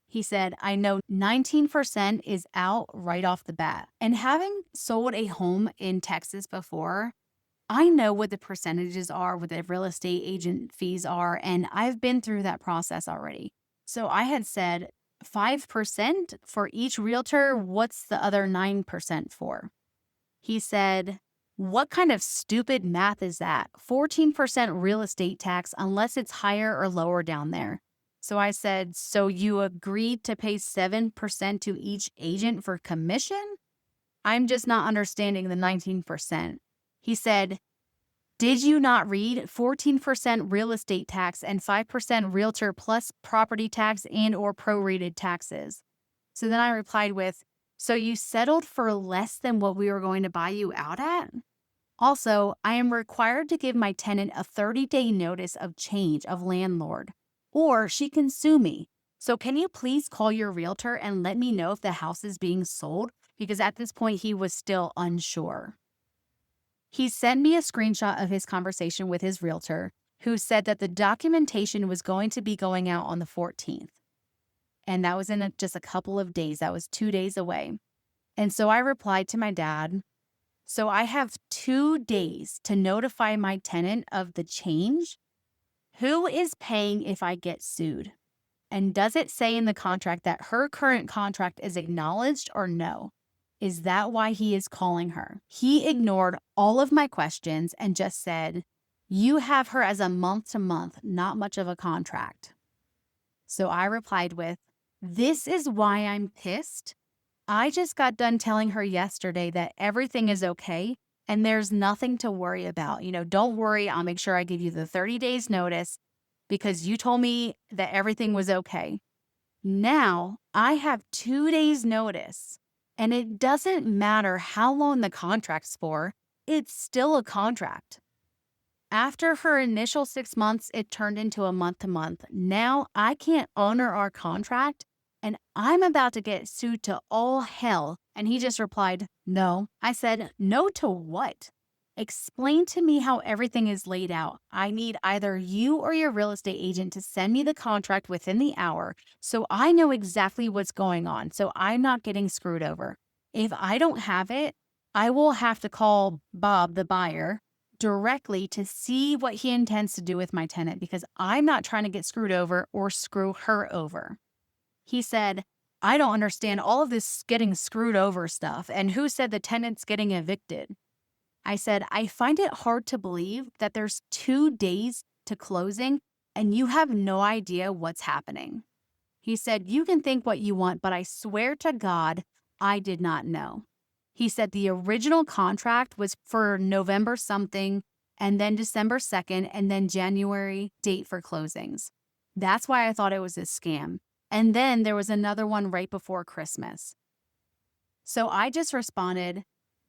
He said, I know 19% is out right off the bat. And having sold a home in Texas before, I know what the percentages are, what the real estate agent fees are, and I've been through that process already. So I had said 5% for each realtor. What's the other 9% for? He said, what kind of stupid math is that? 14% real estate tax unless it's higher or lower down there. So I said, so you agreed to pay 7% to each agent for commission? I'm just not understanding the 19%. He said, did you not read 14% real estate tax and 5% realtor plus property tax and or prorated taxes? So then I replied with, so you settled for less than what we were going to buy you out at? Also, I am required to give my tenant a 30-day notice of change of landlord, or she can sue me. So can you please call your realtor and let me know if the house is being sold? Because at this point, he was still unsure. He sent me a screenshot of his conversation with his realtor, who said that the documentation was going to be going out on the 14th. And that was in just a couple of days. That was 2 days away. And so I replied to my dad, so I have 2 days to notify my tenant of the change. Who is paying if I get sued? And does it say in the contract that her current contract is acknowledged or no? Is that why he is calling her? He ignored all of my questions and just said, you have her as a month to month, not much of a contract. So I replied with, this is why I'm pissed. I just got done telling her yesterday that everything is okay and there's nothing to worry about. Don't worry. I'll make sure I give you the 30 days notice because you told me that everything was okay. Now I have 2 days notice and it doesn't matter how long the contract's for. It's still a contract. After her initial 6 months, it turned into a month to month. Now I can't honor our contract and I'm about to get sued to all hell. And he just replied, no. I said, no to what? Explain to me how everything is laid out. I need either you or your real estate agent to send me the contract within the hour so I know exactly what's going on, so I'm not getting screwed over. If I don't have it, I will have to call Bob, the buyer, directly to see what he intends to do with my tenant because I'm not trying to get screwed over or screw her over. He said, I don't understand all of this getting screwed over stuff. And who said the tenant's getting evicted? I said, I find it hard to believe that there's 2 days to closing and you have no idea what's happening. He said, you can think what you want, but I swear to God, I did not know. He said the original contract was for November something and then December 2nd and then January date for closings. That's why I thought it was a scam. And then there was another one right before Christmas. So I just responded,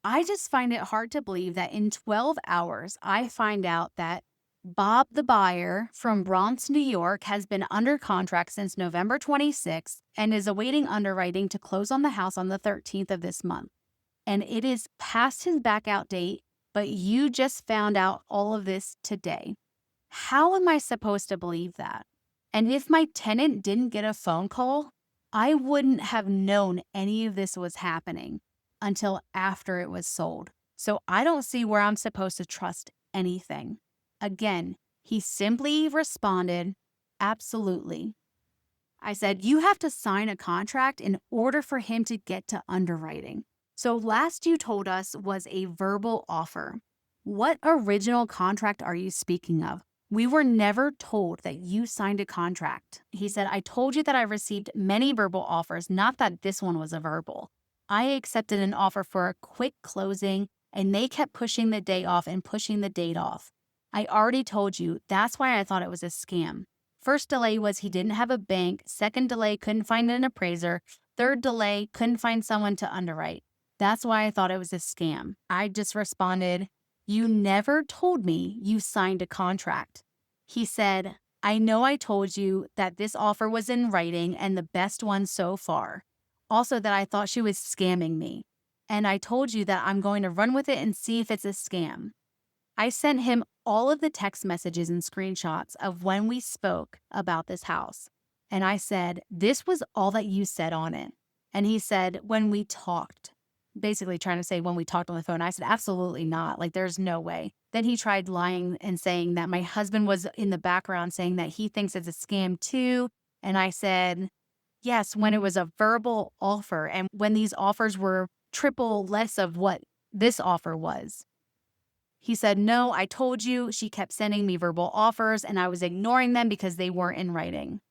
I just find it hard to believe that in 12 hours, I find out that Bob, the buyer from Bronx, New York, has been under contract since November 26th and is awaiting underwriting to close on the house on the 13th of this month. And it is past his back out date, but you just found out all of this today. How am I supposed to believe that? And if my tenant didn't get a phone call, I wouldn't have known any of this was happening until after it was sold. So I don't see where I'm supposed to trust anything. Again, he simply responded, absolutely. I said, you have to sign a contract in order for him to get to underwriting. So last you told us was a verbal offer. What original contract are you speaking of? We were never told that you signed a contract. He said, I told you that I received many verbal offers, not that this one was a verbal. I accepted an offer for a quick closing, and they kept pushing the day off and pushing the date off. I already told you, that's why I thought it was a scam. First delay was he didn't have a bank. Second delay, couldn't find an appraiser. Third delay, couldn't find someone to underwrite. That's why I thought it was a scam. I just responded, you never told me you signed a contract. He said, I know I told you that this offer was in writing and the best one so far. Also, that I thought she was scamming me. And I told you that I'm going to run with it and see if it's a scam. I sent him all of the text messages and screenshots of when we spoke about this house. And I said, this was all that you said on it. And he said, when we talked, basically trying to say when we talked on the phone. I said, absolutely not. Like, there's no way. Then he tried lying and saying that my husband was in the background saying that he thinks it's a scam too. And I said, yes, when it was a verbal offer and when these offers were triple less of what this offer was. He said, no, I told you. She kept sending me verbal offers and I was ignoring them because they weren't in writing.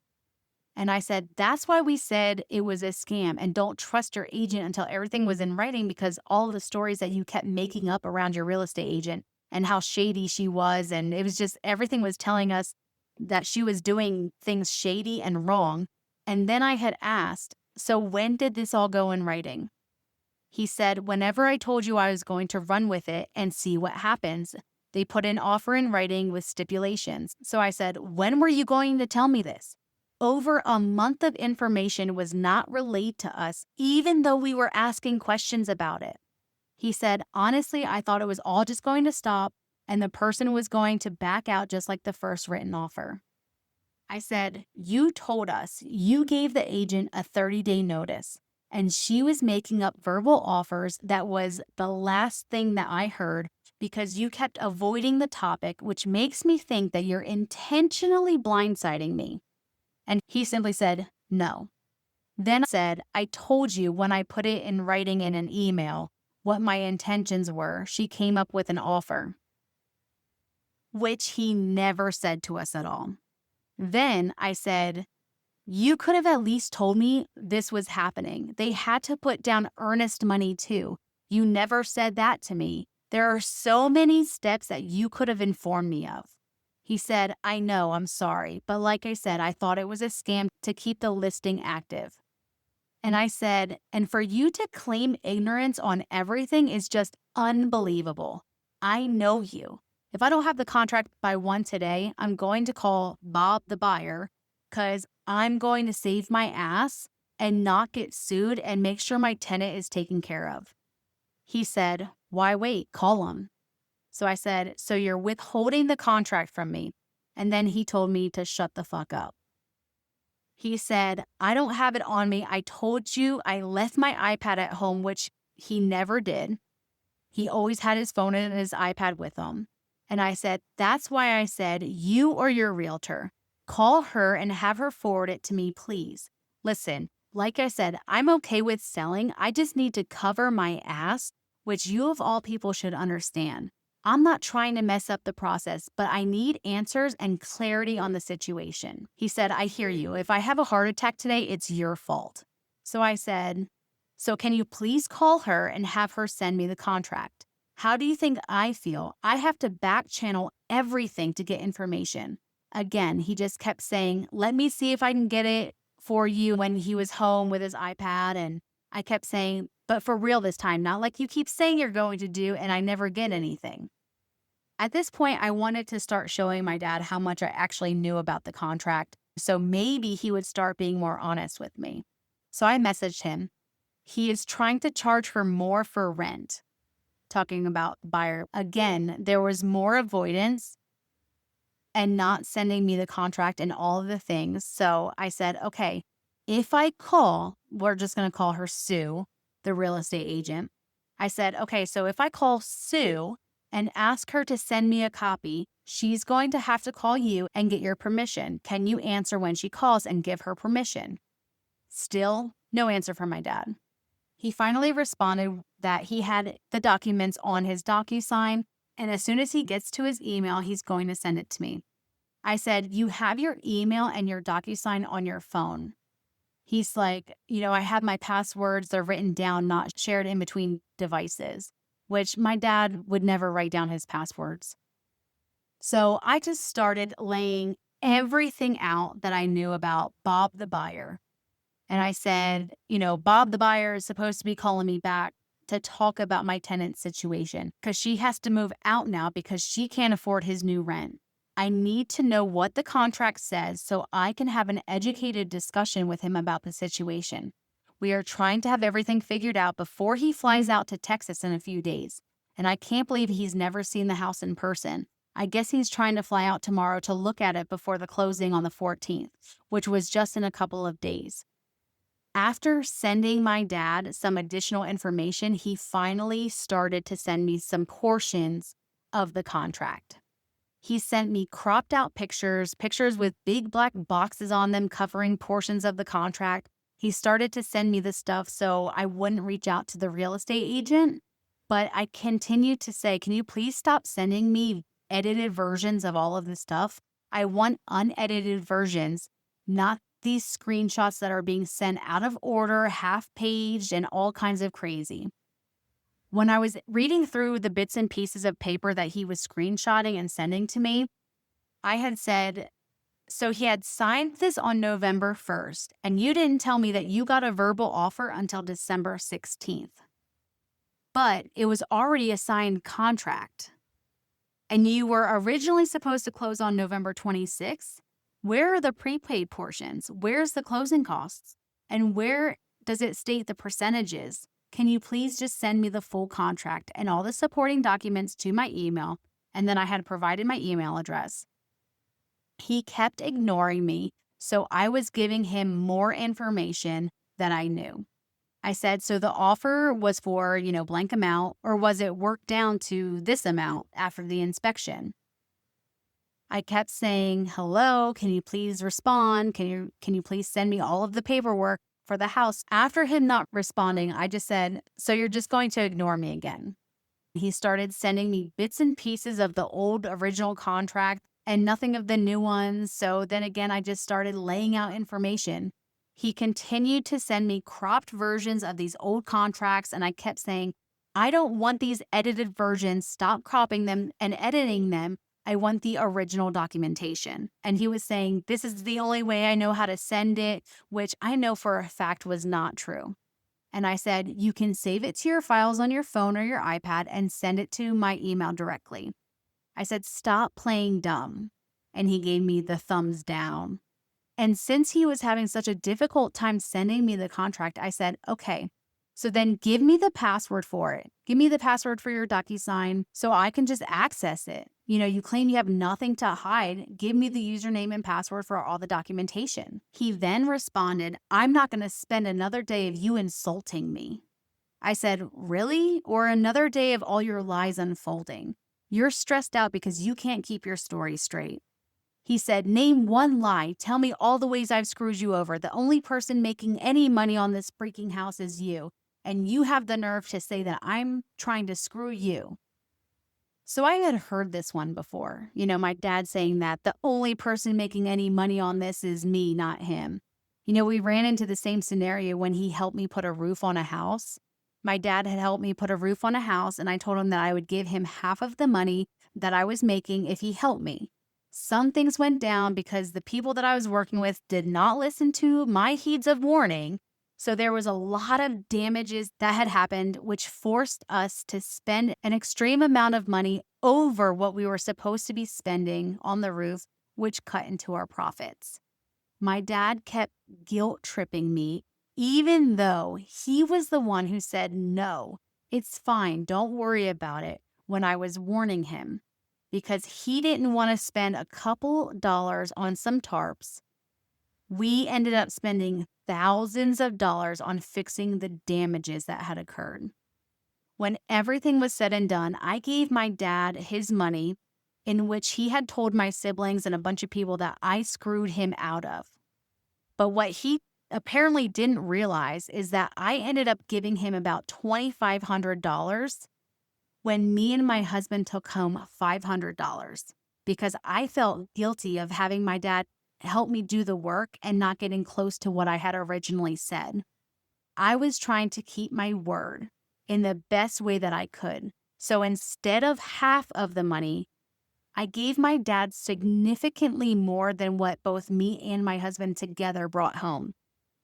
And I said, that's why we said it was a scam and don't trust your agent until everything was in writing, because all of the stories that you kept making up around your real estate agent and how shady she was. And it was just, everything was telling us that she was doing things shady and wrong. And then I had asked, so when did this all go in writing? He said, whenever I told you I was going to run with it and see what happens. They put an offer in writing with stipulations. So I said, when were you going to tell me this? Over a month of information was not relayed to us, even though we were asking questions about it. He said, honestly, I thought it was all just going to stop and the person was going to back out just like the first written offer. I said, you told us you gave the agent a 30-day notice and she was making up verbal offers. That was the last thing that I heard because you kept avoiding the topic, which makes me think that you're intentionally blindsiding me. And he simply said, no. Then I said, I told you when I put it in writing in an email what my intentions were. She came up with an offer, which he never said to us at all. Then I said, you could have at least told me this was happening. They had to put down earnest money too. You never said that to me. There are so many steps that you could have informed me of. He said, I know, I'm sorry, but like I said, I thought it was a scam to keep the listing active. And I said, and for you to claim ignorance on everything is just unbelievable. I know you. If I don't have the contract by 1 today, I'm going to call Bob the buyer because I'm going to save my ass and not get sued and make sure my tenant is taken care of. He said, why wait? Call him. So I said, so you're withholding the contract from me. And then he told me to shut the fuck up. He said, I don't have it on me. I told you I left my iPad at home, which he never did. He always had his phone and his iPad with him. And I said, that's why I said, you or your realtor, call her and have her forward it to me, please. Listen, like I said, I'm okay with selling. I just need to cover my ass, which you of all people should understand. I'm not trying to mess up the process, but I need answers and clarity on the situation. He said, I hear you. If I have a heart attack today, it's your fault. So I said, so can you please call her and have her send me the contract? How do you think I feel? I have to back channel everything to get information. Again, he just kept saying, let me see if I can get it for you when he was home with his iPad. And I kept saying, but for real this time, not like you keep saying you're going to do and I never get anything. At this point, I wanted to start showing my dad how much I actually knew about the contract, so maybe he would start being more honest with me. So I messaged him. He is trying to charge her more for rent. Talking about the buyer. Again, there was more avoidance and not sending me the contract and all of the things. So I said, okay, if I call, we're just going to call her Sue, the real estate agent. I said, okay, so if I call Sue and ask her to send me a copy, she's going to have to call you and get your permission. Can you answer when she calls and give her permission? Still, no answer from my dad. He finally responded that he had the documents on his DocuSign, and as soon as he gets to his email, he's going to send it to me. I said, you have your email and your DocuSign on your phone. He's like, I have my passwords. They're written down, not shared in between devices, which my dad would never write down his passwords. So I just started laying everything out that I knew about Bob the buyer. And I said, Bob the buyer is supposed to be calling me back to talk about my tenant situation because she has to move out now because she can't afford his new rent. I need to know what the contract says so I can have an educated discussion with him about the situation. We are trying to have everything figured out before he flies out to Texas in a few days. And I can't believe he's never seen the house in person. I guess he's trying to fly out tomorrow to look at it before the closing on the 14th, which was just in a couple of days. After sending my dad some additional information, he finally started to send me some portions of the contract. He sent me cropped out pictures with big black boxes on them covering portions of the contract. He started to send me the stuff so I wouldn't reach out to the real estate agent. But I continued to say, can you please stop sending me edited versions of all of this stuff? I want unedited versions, not these screenshots that are being sent out of order, half-paged, and all kinds of crazy. When I was reading through the bits and pieces of paper that he was screenshotting and sending to me, I had said, so he had signed this on November 1st, and you didn't tell me that you got a verbal offer until December 16th. But it was already a signed contract. And you were originally supposed to close on November 26th. Where are the prepaid portions? Where's the closing costs? And where does it state the percentages? Can you please just send me the full contract and all the supporting documents to my email? And then I had provided my email address. He kept ignoring me, so I was giving him more information than I knew. I said, so the offer was for, blank amount, or was it worked down to this amount after the inspection? I kept saying, hello, can you please respond? Can you please send me all of the paperwork for the house? After him not responding, I just said, so you're just going to ignore me again? He started sending me bits and pieces of the old original contract and nothing of the new ones. So then again, I just started laying out information. He continued to send me cropped versions of these old contracts, and I kept saying, I don't want these edited versions. Stop cropping them and editing them. I want the original documentation. And he was saying, this is the only way I know how to send it, which I know for a fact was not true. And I said, you can save it to your files on your phone or your iPad and send it to my email directly. I said, stop playing dumb. And he gave me the thumbs down. And since he was having such a difficult time sending me the contract, I said, okay, so then give me the password for it. Give me the password for your DocuSign so I can just access it. You claim you have nothing to hide. Give me the username and password for all the documentation. He then responded, I'm not going to spend another day of you insulting me. I said, really? Or another day of all your lies unfolding? You're stressed out because you can't keep your story straight. He said, name one lie. Tell me all the ways I've screwed you over. The only person making any money on this freaking house is you. And you have the nerve to say that I'm trying to screw you. So I had heard this one before. My dad saying that the only person making any money on this is me, not him. We ran into the same scenario when he helped me put a roof on a house. My dad had helped me put a roof on a house, and I told him that I would give him half of the money that I was making if he helped me. Some things went down because the people that I was working with did not listen to my heeds of warning. So there was a lot of damages that had happened, which forced us to spend an extreme amount of money over what we were supposed to be spending on the roof, which cut into our profits. My dad kept guilt tripping me, even though he was the one who said, no, it's fine, don't worry about it, when I was warning him. Because he didn't want to spend a couple dollars on some tarps. We ended up spending thousands of dollars on fixing the damages that had occurred. When everything was said and done, I gave my dad his money, in which he had told my siblings and a bunch of people that I screwed him out of. But what he apparently didn't realize is that I ended up giving him about $2,500 when me and my husband took home $500. because I felt guilty of having my dad help me do the work and not getting close to what I had originally said. I was trying to keep my word in the best way that I could. So instead of half of the money, I gave my dad significantly more than what both me and my husband together brought home.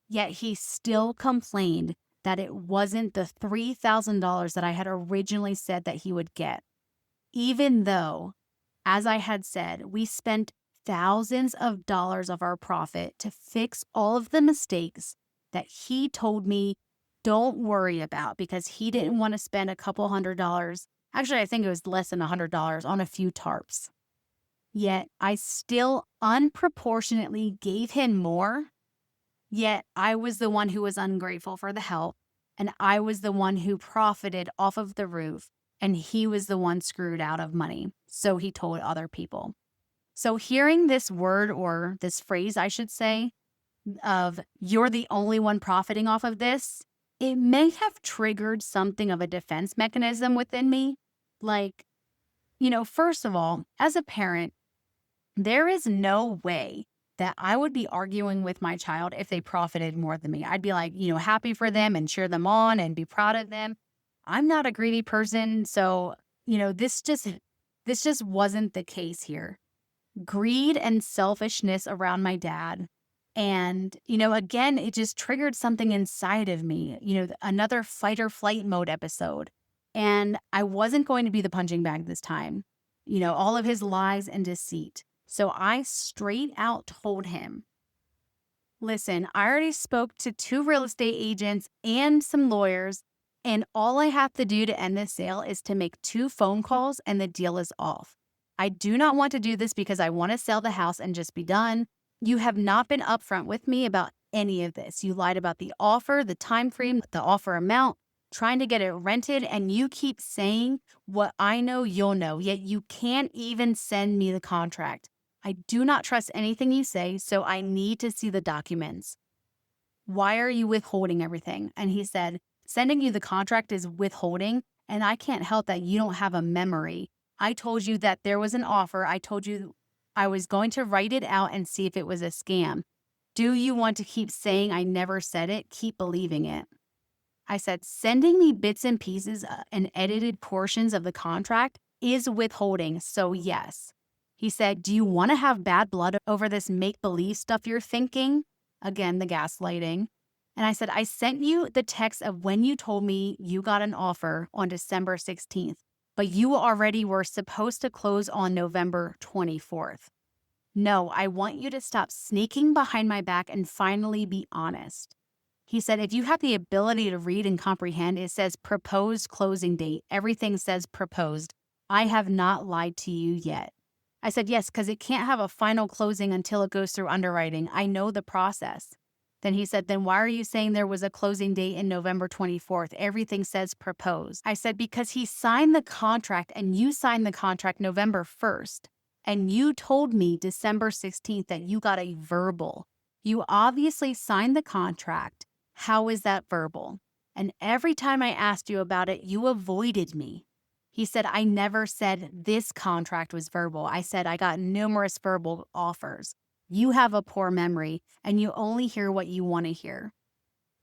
Yet he still complained that it wasn't the $3,000 that I had originally said that he would get. Even though, as I had said, we spent thousands of dollars of our profit to fix all of the mistakes that he told me don't worry about because he didn't want to spend a couple $100. Actually, I think it was less than $100 on a few tarps. Yet I still unproportionately gave him more. Yet I was the one who was ungrateful for the help, and I was the one who profited off of the roof, and he was the one screwed out of money. So he told other people. So hearing this word, or this phrase, I should say, of "you're the only one profiting off of this," it may have triggered something of a defense mechanism within me. Like, first of all, as a parent, there is no way that I would be arguing with my child if they profited more than me. I'd be like, happy for them and cheer them on and be proud of them. I'm not a greedy person, so, this just wasn't the case here. Greed and selfishness around my dad. And, again, it just triggered something inside of me, another fight or flight mode episode. And I wasn't going to be the punching bag this time, all of his lies and deceit. So I straight out told him, listen, I already spoke to 2 real estate agents and some lawyers, and all I have to do to end this sale is to make 2 phone calls and the deal is off. I do not want to do this because I want to sell the house and just be done. You have not been upfront with me about any of this. You lied about the offer, the time frame, the offer amount, trying to get it rented, and you keep saying what I know you'll know, yet you can't even send me the contract. I do not trust anything you say, so I need to see the documents. Why are you withholding everything? And he said, sending you the contract is withholding, and I can't help that you don't have a memory. I told you that there was an offer. I told you I was going to write it out and see if it was a scam. Do you want to keep saying I never said it? Keep believing it. I said, sending me bits and pieces and edited portions of the contract is withholding, so yes. He said, do you want to have bad blood over this make-believe stuff you're thinking? Again, the gaslighting. And I said, I sent you the text of when you told me you got an offer on December 16th, but you already were supposed to close on November 24th. No, I want you to stop sneaking behind my back and finally be honest. He said, if you have the ability to read and comprehend, it says proposed closing date. Everything says proposed. I have not lied to you yet. I said, yes, because it can't have a final closing until it goes through underwriting. I know the process. Then he said, then why are you saying there was a closing date in November 24th? Everything says proposed. I said, because he signed the contract and you signed the contract November 1st. And you told me December 16th that you got a verbal. You obviously signed the contract. How is that verbal? And every time I asked you about it, you avoided me. He said, I never said this contract was verbal. I said, I got numerous verbal offers. You have a poor memory and you only hear what you want to hear.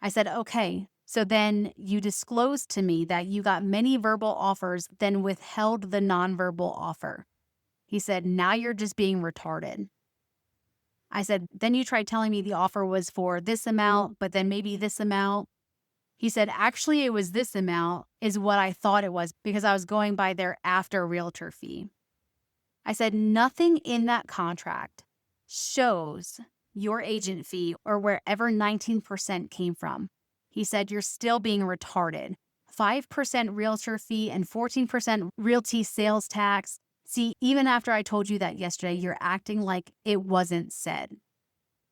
I said, okay. So then you disclosed to me that you got many verbal offers, then withheld the nonverbal offer. He said, now you're just being retarded. I said, then you tried telling me the offer was for this amount, but then maybe this amount. He said, actually, it was this amount is what I thought it was because I was going by their after realtor fee. I said, nothing in that contract shows your agent fee or wherever 19% came from. He said, you're still being retarded. 5% realtor fee and 14% realty sales tax. See, even after I told you that yesterday, you're acting like it wasn't said.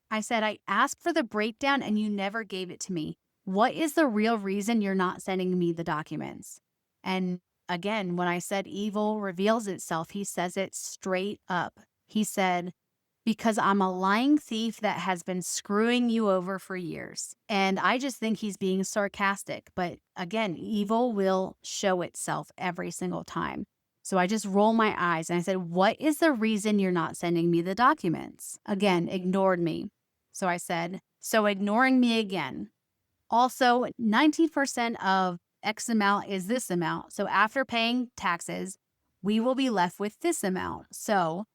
I said, I asked for the breakdown and you never gave it to me. What is the real reason you're not sending me the documents? And again, when I said evil reveals itself, he says it straight up. He said, because I'm a lying thief that has been screwing you over for years. And I just think he's being sarcastic. But again, evil will show itself every single time. So I just roll my eyes and I said, what is the reason you're not sending me the documents? Again, ignored me. So I said, so ignoring me again. Also, 90% of X amount is this amount. So after paying taxes, we will be left with this amount. So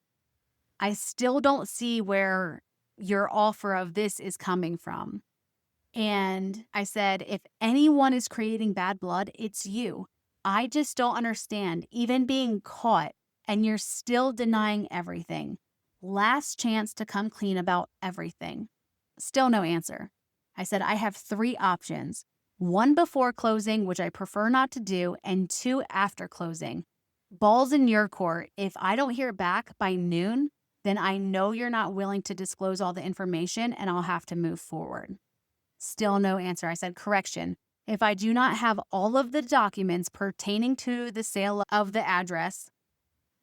I still don't see where your offer of this is coming from. And I said, if anyone is creating bad blood, it's you. I just don't understand, even being caught, and you're still denying everything. Last chance to come clean about everything. Still no answer. I said, I have 3 options. 1 before closing, which I prefer not to do, and 2 after closing. Ball's in your court. If I don't hear back by noon, then I know you're not willing to disclose all the information and I'll have to move forward. Still no answer. I said, correction. If I do not have all of the documents pertaining to the sale of the address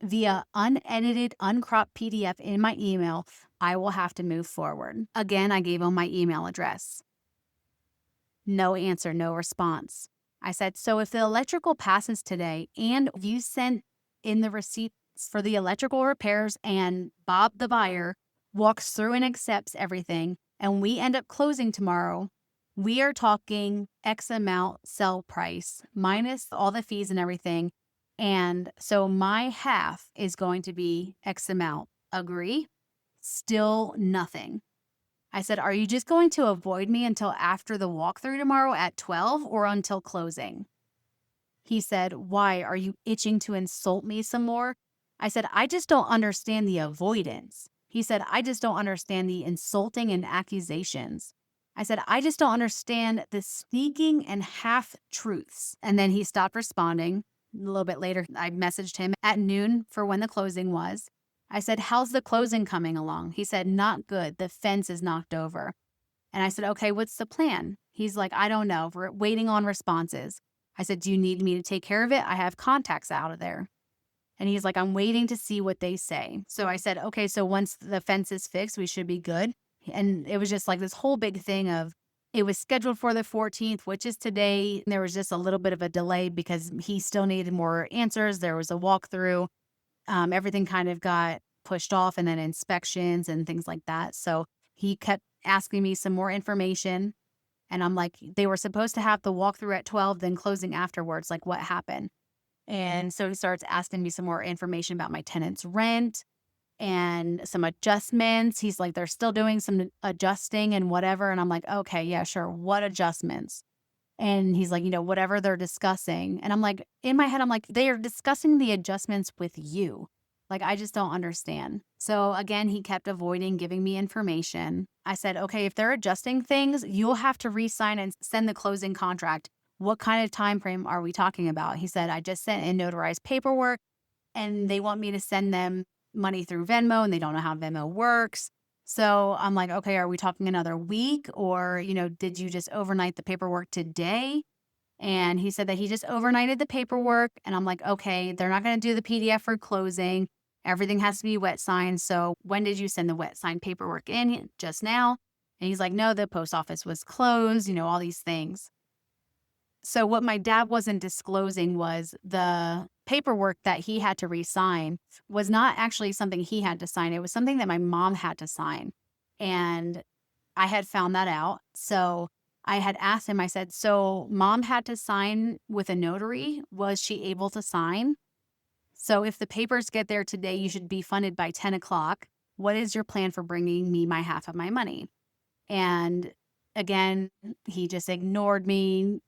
via unedited, uncropped PDF in my email, I will have to move forward. Again, I gave him my email address. No answer, no response. I said, so if the electrical passes today and you sent in the receipts for the electrical repairs and Bob, the buyer, walks through and accepts everything, and we end up closing tomorrow, we are talking X amount sell price minus all the fees and everything. And so my half is going to be X amount. Agree? Still nothing. I said, are you just going to avoid me until after the walkthrough tomorrow at 12 or until closing? He said, why? Are you itching to insult me some more? I said, I just don't understand the avoidance. He said, I just don't understand the insulting and accusations. I said, I just don't understand the sneaking and half truths. And then he stopped responding. A little bit later, I messaged him at noon for when the closing was. I said, how's the closing coming along? He said, not good. The fence is knocked over. And I said, okay, what's the plan? He's like, I don't know. We're waiting on responses. I said, do you need me to take care of it? I have contacts out of there. And he's like, I'm waiting to see what they say. So I said, okay, so once the fence is fixed, we should be good. And it was just like this whole big thing of, it was scheduled for the 14th, which is today. There was just a little bit of a delay because he still needed more answers. There was a walkthrough. Everything kind of got pushed off, and then inspections and things like that. So he kept asking me some more information. And I'm like, they were supposed to have the walkthrough at 12, then closing afterwards. Like, what happened? And so he starts asking me some more information about my tenant's rent and some adjustments. He's like, they're still doing some adjusting and whatever. And I'm like, okay, yeah, sure. What adjustments? And he's like, whatever they're discussing. And I'm like, in my head, I'm like, they are discussing the adjustments with you. Like, I just don't understand. So again, he kept avoiding giving me information. I said, okay, if they're adjusting things, you'll have to re-sign and send the closing contract. What kind of time frame are we talking about? He said, I just sent in notarized paperwork and they want me to send them money through Venmo and they don't know how Venmo works. So I'm like, okay, are we talking another week? Or, did you just overnight the paperwork today? And he said that he just overnighted the paperwork. And I'm like, okay, they're not going to do the PDF for closing. Everything has to be wet signed. So when did you send the wet signed paperwork in? Just now? And he's like, no, the post office was closed, all these things. So what my dad wasn't disclosing was the paperwork that he had to re-sign was not actually something he had to sign. It was something that my mom had to sign. And I had found that out. So I had asked him, I said, so mom had to sign with a notary. Was she able to sign? So if the papers get there today, you should be funded by 10 o'clock. What is your plan for bringing me my half of my money? And again, he just ignored me.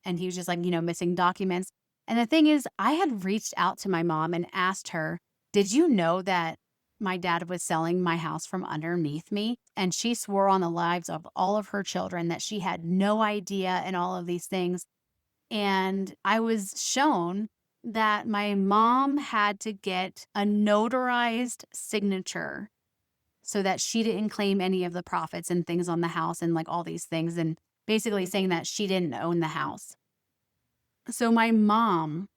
And he was just like, missing documents. And the thing is, I had reached out to my mom and asked her, did you know that my dad was selling my house from underneath me? And she swore on the lives of all of her children that she had no idea and all of these things. And I was shown that my mom had to get a notarized signature so that she didn't claim any of the profits and things on the house and like all these things. And basically saying that she didn't own the house. So my mom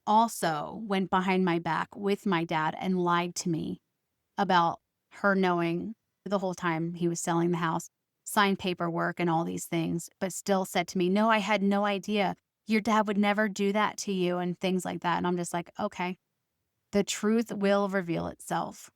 also went behind my back with my dad and lied to me about her knowing the whole time he was selling the house, signed paperwork and all these things, but still said to me, no, I had no idea. Your dad would never do that to you and things like that. And I'm just like, okay. The truth will reveal itself.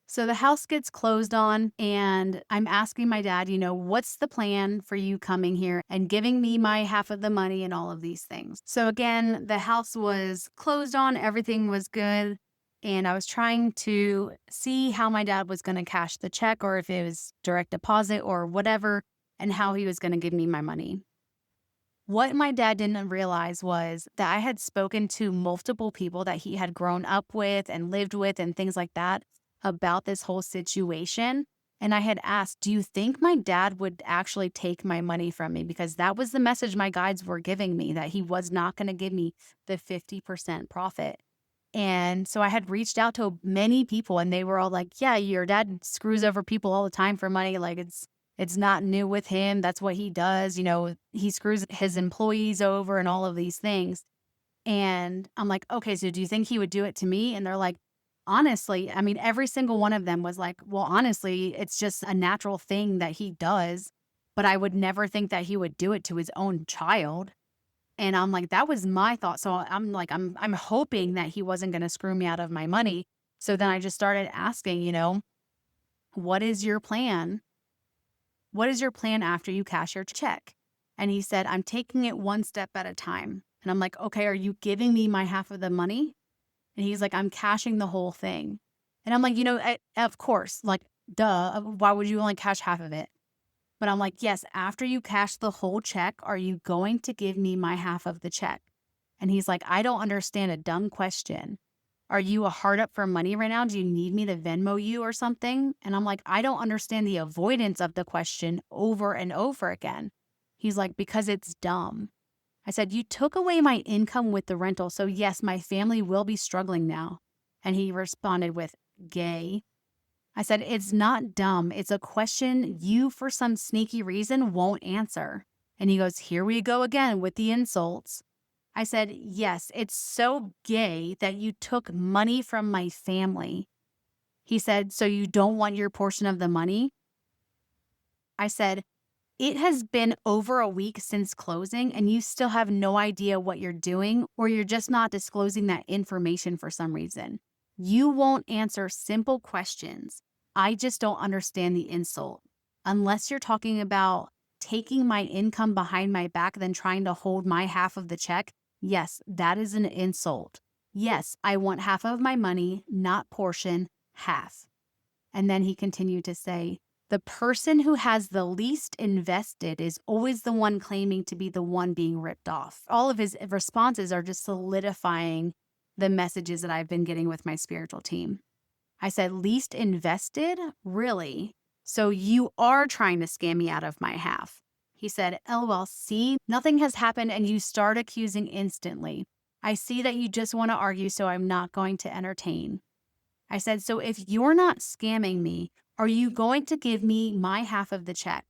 So the house gets closed on, and I'm asking my dad, what's the plan for you coming here and giving me my half of the money and all of these things? So again, the house was closed on, everything was good. And I was trying to see how my dad was going to cash the check, or if it was direct deposit or whatever, and how he was going to give me my money. What my dad didn't realize was that I had spoken to multiple people that he had grown up with and lived with and things like that about this whole situation. And I had asked, do you think my dad would actually take my money from me? Because that was the message my guides were giving me, that he was not going to give me the 50% profit. And so I had reached out to many people, and they were all like, yeah, your dad screws over people all the time for money. Like, it's not new with him. That's what he does. He screws his employees over and all of these things. And I'm like, okay, so do you think he would do it to me? And they're like, honestly, I mean, every single one of them was like, well, honestly, it's just a natural thing that he does, but I would never think that he would do it to his own child. And I'm like, that was my thought. So I'm like, I'm hoping that he wasn't going to screw me out of my money. So then I just started asking, what is your plan? What is your plan after you cash your check? And he said, I'm taking it one step at a time. And I'm like, okay, are you giving me my half of the money? And he's like, I'm cashing the whole thing. And I'm like, of course, like, duh, why would you only cash half of it? But I'm like, yes, after you cash the whole check, are you going to give me my half of the check? And he's like, I don't understand a dumb question. Are you a hard up for money right now? Do you need me to Venmo you or something? And I'm like, I don't understand the avoidance of the question over and over again. He's like, because it's dumb. I said, you took away my income with the rental. So yes, my family will be struggling now. And he responded with, gay. I said, it's not dumb. It's a question you, for some sneaky reason, won't answer. And he goes, here we go again with the insults. I said, yes, it's so gay that you took money from my family. He said, so you don't want your portion of the money? I said, it has been over a week since closing, and you still have no idea what you're doing, or you're just not disclosing that information for some reason. You won't answer simple questions. I just don't understand the insult. Unless you're talking about taking my income behind my back, then trying to hold my half of the check, yes, that is an insult. Yes, I want half of my money, not portion, half. And then he continued to say, the person who has the least invested is always the one claiming to be the one being ripped off. All of his responses are just solidifying the messages that I've been getting with my spiritual team. I said, least invested? Really? So you are trying to scam me out of my half. He said, LOL, see, nothing has happened and you start accusing instantly. I see that you just want to argue, so I'm not going to entertain. I said, so if you're not scamming me, are you going to give me my half of the check?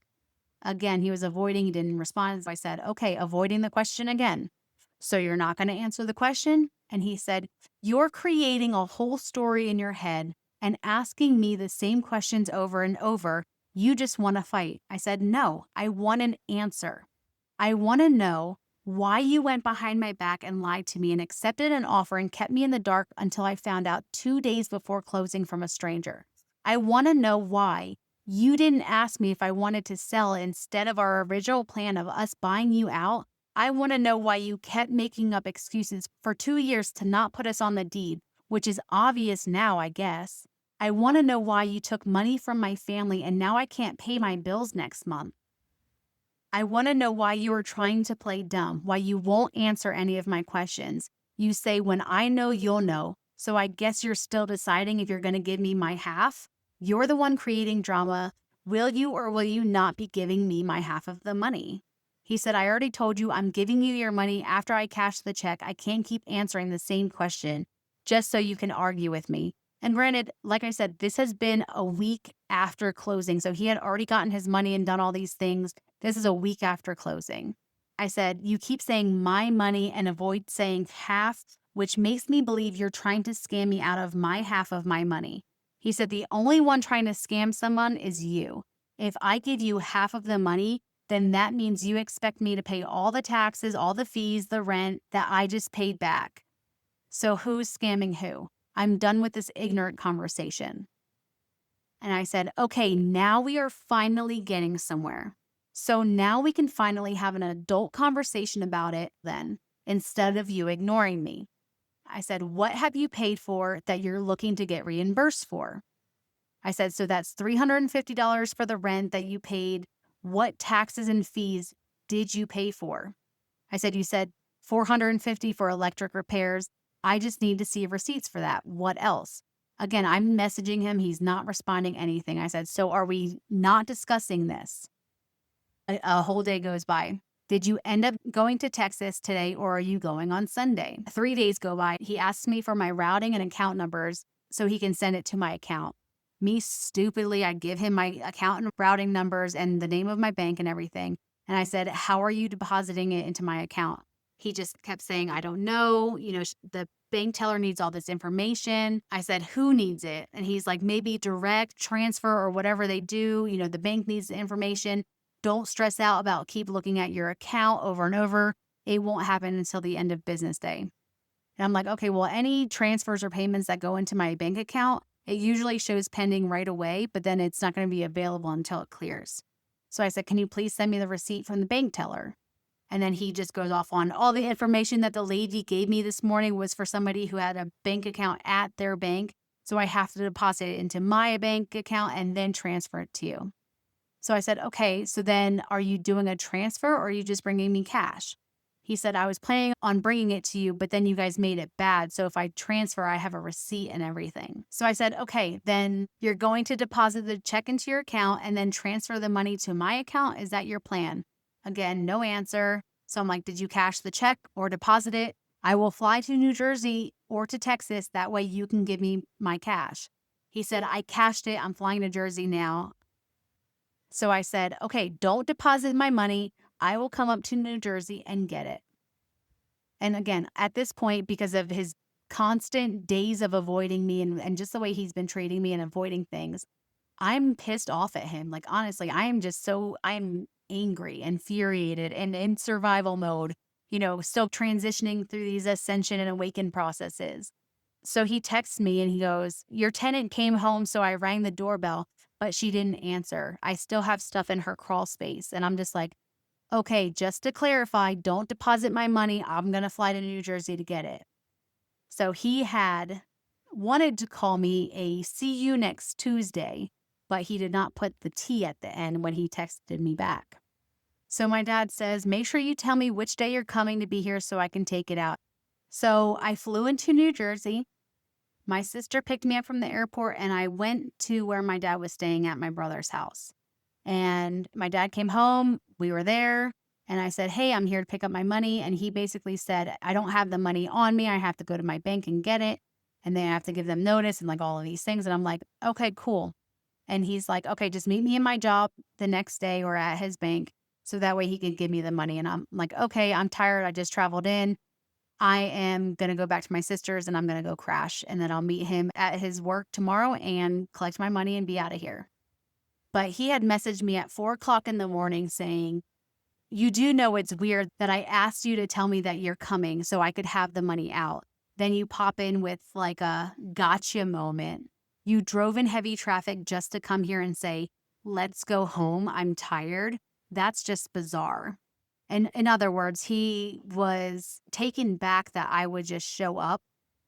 Again, he was avoiding, he didn't respond. So I said, okay, avoiding the question again. So you're not going to answer the question? And he said, you're creating a whole story in your head and asking me the same questions over and over. You just want to fight. I said, no, I want an answer. I want to know why you went behind my back and lied to me and accepted an offer and kept me in the dark until I found out 2 days before closing from a stranger. I want to know why you didn't ask me if I wanted to sell instead of our original plan of us buying you out. I want to know why you kept making up excuses for 2 years to not put us on the deed, which is obvious now, I guess. I want to know why you took money from my family and now I can't pay my bills next month. I want to know why you are trying to play dumb, why you won't answer any of my questions. You say, when I know, you'll know. So I guess you're still deciding if you're going to give me my half. You're the one creating drama. Will you or will you not be giving me my half of the money? He said, I already told you I'm giving you your money after I cash the check. I can't keep answering the same question just so you can argue with me. And granted, like I said, this has been a week after closing. So he had already gotten his money and done all these things. This is a week after closing. I said, you keep saying my money and avoid saying half, which makes me believe you're trying to scam me out of my half of my money. He said, the only one trying to scam someone is you. If I give you half of the money, then that means you expect me to pay all the taxes, all the fees, the rent that I just paid back. So who's scamming who? I'm done with this ignorant conversation. And I said, okay, now we are finally getting somewhere. So now we can finally have an adult conversation about it then, instead of you ignoring me. I said, what have you paid for that you're looking to get reimbursed for? I said, so that's $350 for the rent that you paid. What taxes and fees did you pay for? I said, you said $450 for electric repairs. I just need to see receipts for that. What else? Again, I'm messaging him. He's not responding anything. I said, so are we not discussing this? A whole day goes by. Did you end up going to Texas today or are you going on Sunday? 3 days go by. He asks me for my routing and account numbers so he can send it to my account. Me stupidly, I give him my account and routing numbers and the name of my bank and everything. And I said, how are you depositing it into my account? He just kept saying, I don't know. The bank teller needs all this information. I said, who needs it? And he's like, maybe direct transfer or whatever they do. The bank needs the information. Don't stress out about keep looking at your account over and over. It won't happen until the end of business day. And I'm like, okay, well, any transfers or payments that go into my bank account, it usually shows pending right away, but then it's not going to be available until it clears. So I said, can you please send me the receipt from the bank teller? And then he just goes off on all the information that the lady gave me this morning was for somebody who had a bank account at their bank. So I have to deposit it into my bank account and then transfer it to you. So I said, okay, so then are you doing a transfer or are you just bringing me cash? He said, I was planning on bringing it to you, but then you guys made it bad. So if I transfer, I have a receipt and everything. So I said, okay, then you're going to deposit the check into your account and then transfer the money to my account. Is that your plan? Again, no answer. So I'm like, did you cash the check or deposit it? I will fly to New Jersey or to Texas. That way you can give me my cash. He said, I cashed it. I'm flying to Jersey now. So I said, okay, don't deposit my money. I will come up to New Jersey and get it. And again, at this point, because of his constant days of avoiding me and just the way he's been treating me and avoiding things, I'm pissed off at him. Like, honestly, I'm angry, infuriated, and in survival mode, still transitioning through these ascension and awaken processes. So he texts me and he goes, your tenant came home, so I rang the doorbell, but she didn't answer. I still have stuff in her crawl space. And I'm just like, okay, just to clarify, don't deposit my money. I'm going to fly to New Jersey to get it. So he had wanted to call me a see you next Tuesday, but he did not put the T at the end when he texted me back. So my dad says, make sure you tell me which day you're coming to be here so I can take it out. So I flew into New Jersey. My sister picked me up from the airport and I went to where my dad was staying at my brother's house. And my dad came home, we were there, and I said, hey, I'm here to pick up my money. And he basically said, I don't have the money on me. I have to go to my bank and get it. And then I have to give them notice and like all of these things. And I'm like, okay, cool. And he's like, okay, just meet me in my job the next day or at his bank. So that way he could give me the money. And I'm like, okay, I'm tired. I just traveled in. I am going to go back to my sister's and I'm going to go crash. And then I'll meet him at his work tomorrow and collect my money and be out of here. But he had messaged me at 4:00 in the morning saying, you do know it's weird that I asked you to tell me that you're coming so I could have the money out. Then you pop in with like a gotcha moment. You drove in heavy traffic just to come here and say, let's go home. I'm tired. That's just bizarre. And in other words, he was taken back that I would just show up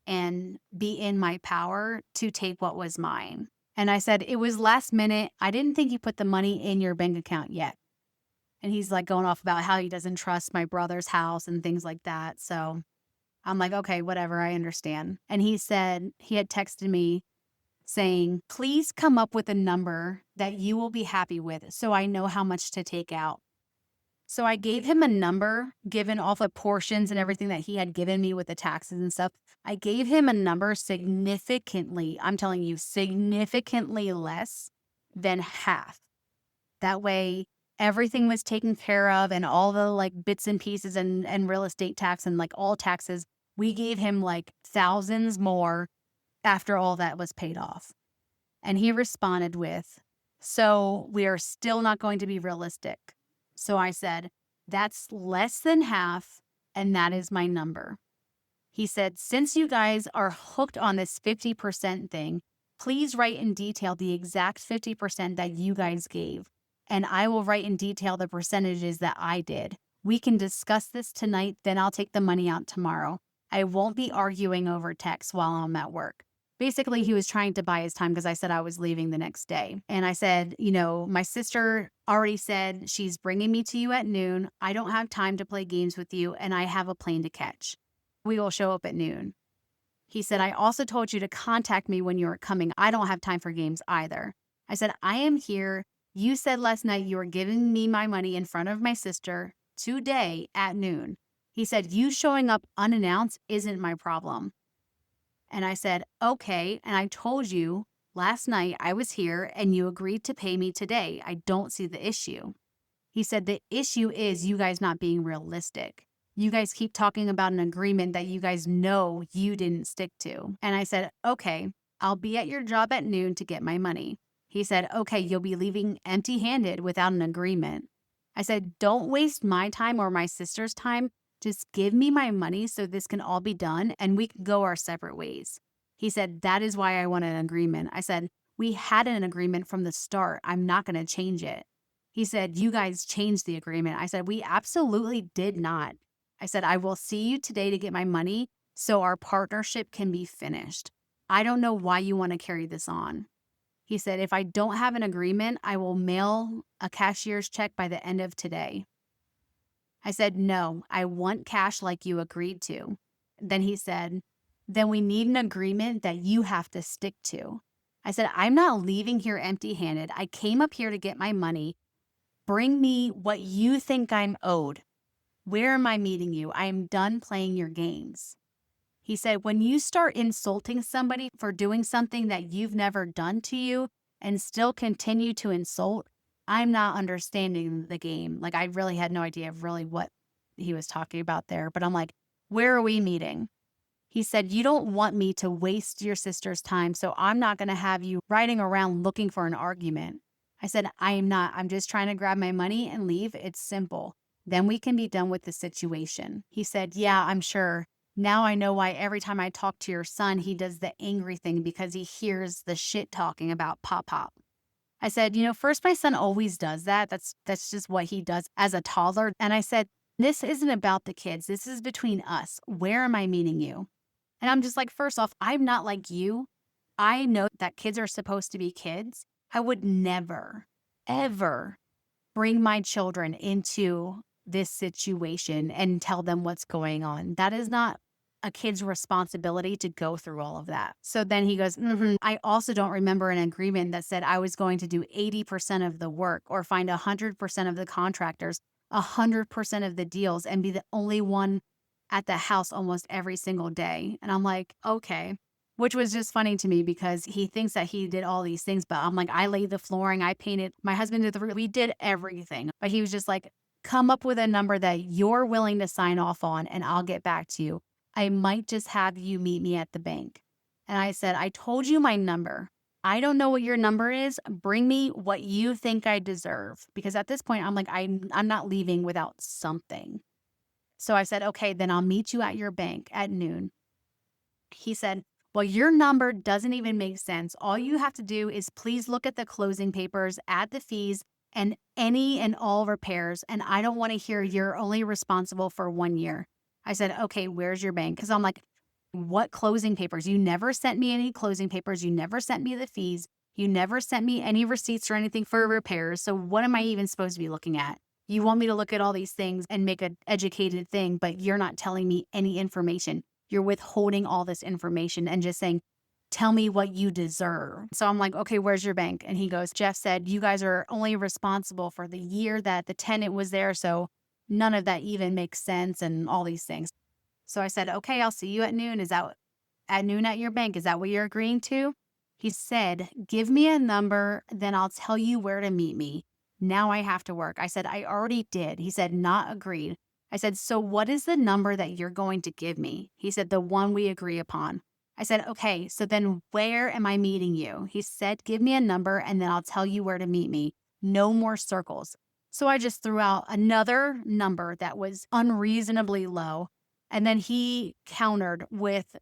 and be in my power to take what was mine. And I said, it was last minute. I didn't think you put the money in your bank account yet. And he's like going off about how he doesn't trust my brother's house and things like that. So I'm like, okay, whatever, I understand. And he said, he had texted me saying, please come up with a number that you will be happy with so I know how much to take out. So I gave him a number, given all the portions and everything that he had given me with the taxes and stuff. I gave him a number significantly, I'm telling you, significantly less than half. That way, everything was taken care of and all the like bits and pieces and real estate tax and like all taxes, we gave him like thousands more after all that was paid off. And he responded with, so we are still not going to be realistic. So I said, that's less than half, and that is my number. He said, since you guys are hooked on this 50% thing, please write in detail the exact 50% that you guys gave. And I will write in detail the percentages that I did. We can discuss this tonight, then I'll take the money out tomorrow. I won't be arguing over text while I'm at work. Basically, he was trying to buy his time because I said I was leaving the next day. And I said, my sister already said she's bringing me to you at noon. I don't have time to play games with you, and I have a plane to catch. We will show up at noon. He said, I also told you to contact me when you were coming. I don't have time for games either. I said, I am here. You said last night you were giving me my money in front of my sister today at noon. He said, you showing up unannounced isn't my problem. And I said, okay. And I told you last night I was here and you agreed to pay me today. I don't see the issue. He said, the issue is you guys not being realistic. You guys keep talking about an agreement that you guys know you didn't stick to. And I said, okay, I'll be at your job at noon to get my money. He said, okay, you'll be leaving empty-handed without an agreement. I said, don't waste my time or my sister's time. Just give me my money so this can all be done and we can go our separate ways. He said, that is why I want an agreement. I said, we had an agreement from the start. I'm not going to change it. He said, you guys changed the agreement. I said, we absolutely did not. I said, I will see you today to get my money so our partnership can be finished. I don't know why you want to carry this on. He said, if I don't have an agreement, I will mail a cashier's check by the end of today. I said, no, I want cash like you agreed to. Then he said, then we need an agreement that you have to stick to. I said, I'm not leaving here empty-handed. I came up here to get my money. Bring me what you think I'm owed. Where am I meeting you? I am done playing your games. He said, when you start insulting somebody for doing something that you've never done to you and still continue to insult, I'm not understanding the game. Like, I really had no idea of really what he was talking about there. But I'm like, where are we meeting? He said, you don't want me to waste your sister's time, so I'm not going to have you riding around looking for an argument. I said, I am not. I'm just trying to grab my money and leave. It's simple. Then we can be done with the situation. He said, yeah, I'm sure. Now I know why every time I talk to your son, he does the angry thing because he hears the shit talking about Pop. I said, first, my son always does that. That's just what he does as a toddler. And I said, this isn't about the kids. This is between us. Where am I meeting you? And I'm just like, first off, I'm not like you. I know that kids are supposed to be kids. I would never, ever bring my children into this situation and tell them what's going on. That is not a kid's responsibility to go through all of that. So then he goes, I also don't remember an agreement that said I was going to do 80% of the work or find 100% of the contractors, 100% of the deals, and be the only one at the house almost every single day. And I'm like, okay. Which was just funny to me because he thinks that he did all these things, but I'm like, I laid the flooring, I painted, my husband did the roof, we did everything. But he was just like, come up with a number that you're willing to sign off on and I'll get back to you. I might just have you meet me at the bank. And I said, I told you my number. I don't know what your number is. Bring me what you think I deserve. Because at this point, I'm like, I'm not leaving without something. So I said, okay, then I'll meet you at your bank at noon. He said, well, your number doesn't even make sense. All you have to do is please look at the closing papers, add the fees, and any and all repairs. And I don't want to hear you're only responsible for 1 year. I said, okay, where's your bank? Because I'm like, what closing papers? You never sent me any closing papers. You never sent me the fees. You never sent me any receipts or anything for repairs. So what am I even supposed to be looking at? You want me to look at all these things and make an educated thing, but you're not telling me any information. You're withholding all this information and just saying, tell me what you deserve. So I'm like, okay, where's your bank? And he goes, Jeff said, you guys are only responsible for the year that the tenant was there. So none of that even makes sense and all these things. So I said, okay, I'll see you at noon. Is that at noon at your bank? Is that what you're agreeing to? He said, give me a number, then I'll tell you where to meet me. Now I have to work. I said, I already did. He said, not agreed. I said, so what is the number that you're going to give me? He said, the one we agree upon. I said, okay, so then where am I meeting you? He said, give me a number and then I'll tell you where to meet me. No more circles. So I just threw out another number that was unreasonably low. And then he countered with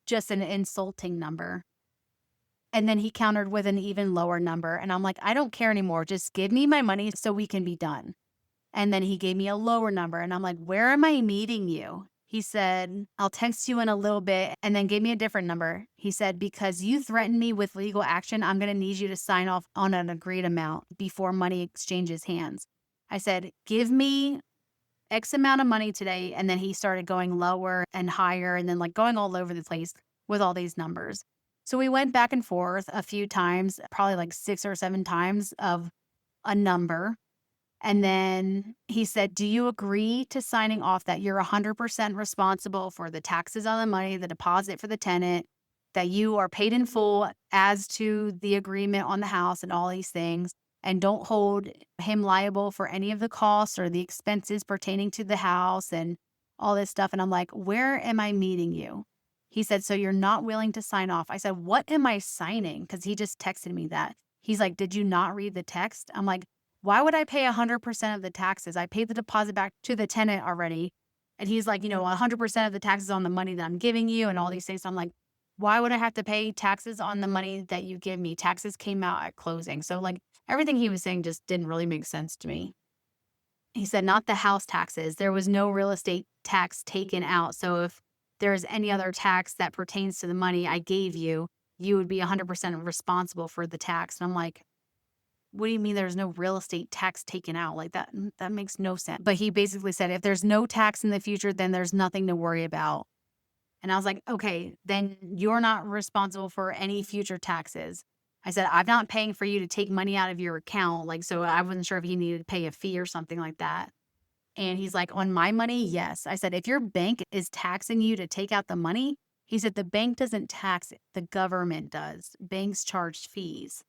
just an insulting number. And then he countered with an even lower number. And I'm like, I don't care anymore. Just give me my money so we can be done. And then he gave me a lower number. And I'm like, where am I meeting you? He said, I'll text you in a little bit, and then gave me a different number. He said, because you threatened me with legal action, I'm going to need you to sign off on an agreed amount before money exchanges hands. I said, give me X amount of money today. And then he started going lower and higher and then like going all over the place with all these numbers. So we went back and forth a few times, probably like 6 or 7 times of a number. And then he said, do you agree to signing off that you're 100% responsible for the taxes on the money, the deposit for the tenant, that you are paid in full as to the agreement on the house and all these things, and don't hold him liable for any of the costs or the expenses pertaining to the house and all this stuff. And I'm like, where am I meeting you? He said, so you're not willing to sign off. I said, what am I signing? Because he just texted me that. He's like, did you not read the text? I'm like, why would I pay 100% of the taxes? I paid the deposit back to the tenant already. And he's like, 100% of the taxes on the money that I'm giving you and all these things. So I'm like, why would I have to pay taxes on the money that you give me? Taxes came out at closing. So like everything he was saying just didn't really make sense to me. He said, not the house taxes. There was no real estate tax taken out. So if there's any other tax that pertains to the money I gave you, you would be 100% responsible for the tax. And I'm like, what do you mean there's no real estate tax taken out? Like that makes no sense. But he basically said, if there's no tax in the future, then there's nothing to worry about. And I was like, okay, then you're not responsible for any future taxes. I said, I'm not paying for you to take money out of your account. Like, so I wasn't sure if he needed to pay a fee or something like that. And he's like, on my money, yes. I said, if your bank is taxing you to take out the money, he said, the bank doesn't tax it. The government does. Banks charge fees.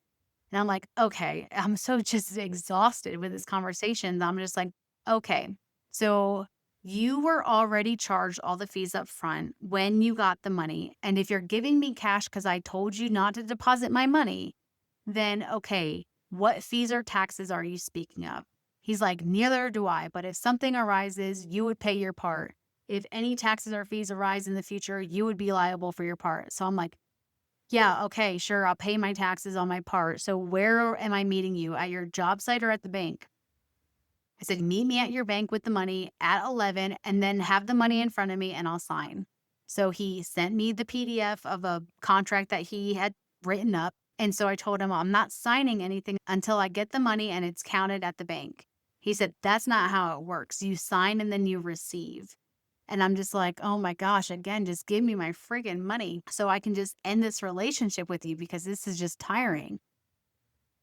And I'm like, okay, I'm so just exhausted with this conversation that I'm just like, okay, so you were already charged all the fees up front when you got the money. And if you're giving me cash because I told you not to deposit my money, then okay, what fees or taxes are you speaking of? He's like, neither do I. But if something arises, you would pay your part. If any taxes or fees arise in the future, you would be liable for your part. So I'm like, yeah, okay, sure, I'll pay my taxes on my part. So where am I meeting you? At your job site or at the bank? I said, meet me at your bank with the money at 11 and then have the money in front of me and I'll sign. So he sent me the PDF of a contract that he had written up. And so I told him, I'm not signing anything until I get the money and it's counted at the bank. He said, that's not how it works. You sign and then you receive. And I'm just like, oh my gosh, again, just give me my friggin' money so I can just end this relationship with you because this is just tiring.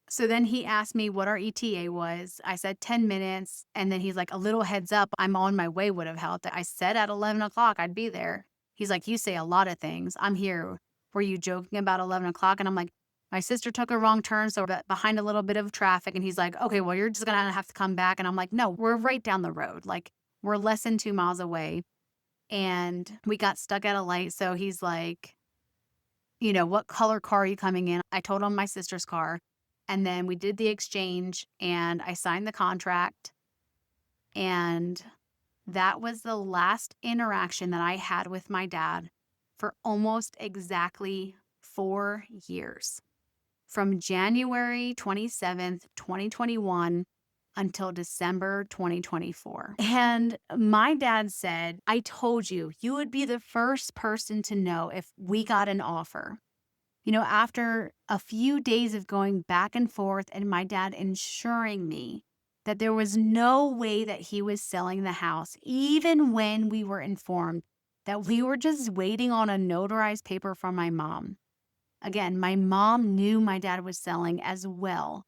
So then he asked me what our ETA was. I said 10 minutes. And then he's like, a little heads up, I'm on my way would have helped. I said at 11 o'clock, I'd be there. He's like, you say a lot of things. I'm here. Were you joking about 11 o'clock? And I'm like, my sister took a wrong turn, so we're behind a little bit of traffic. And he's like, okay, well, you're just going to have to come back. And I'm like, no, we're right down the road. Like, we're less than 2 miles away. And we got stuck at a light. So he's like, what color car are you coming in? I told him my sister's car. And then we did the exchange and I signed the contract. And that was the last interaction that I had with my dad for almost exactly 4 years. From January 27th, 2021 until December 2024. And my dad said, I told you, you would be the first person to know if we got an offer. After a few days of going back and forth and my dad ensuring me that there was no way that he was selling the house, even when we were informed that we were just waiting on a notarized paper from my mom. Again, my mom knew my dad was selling as well,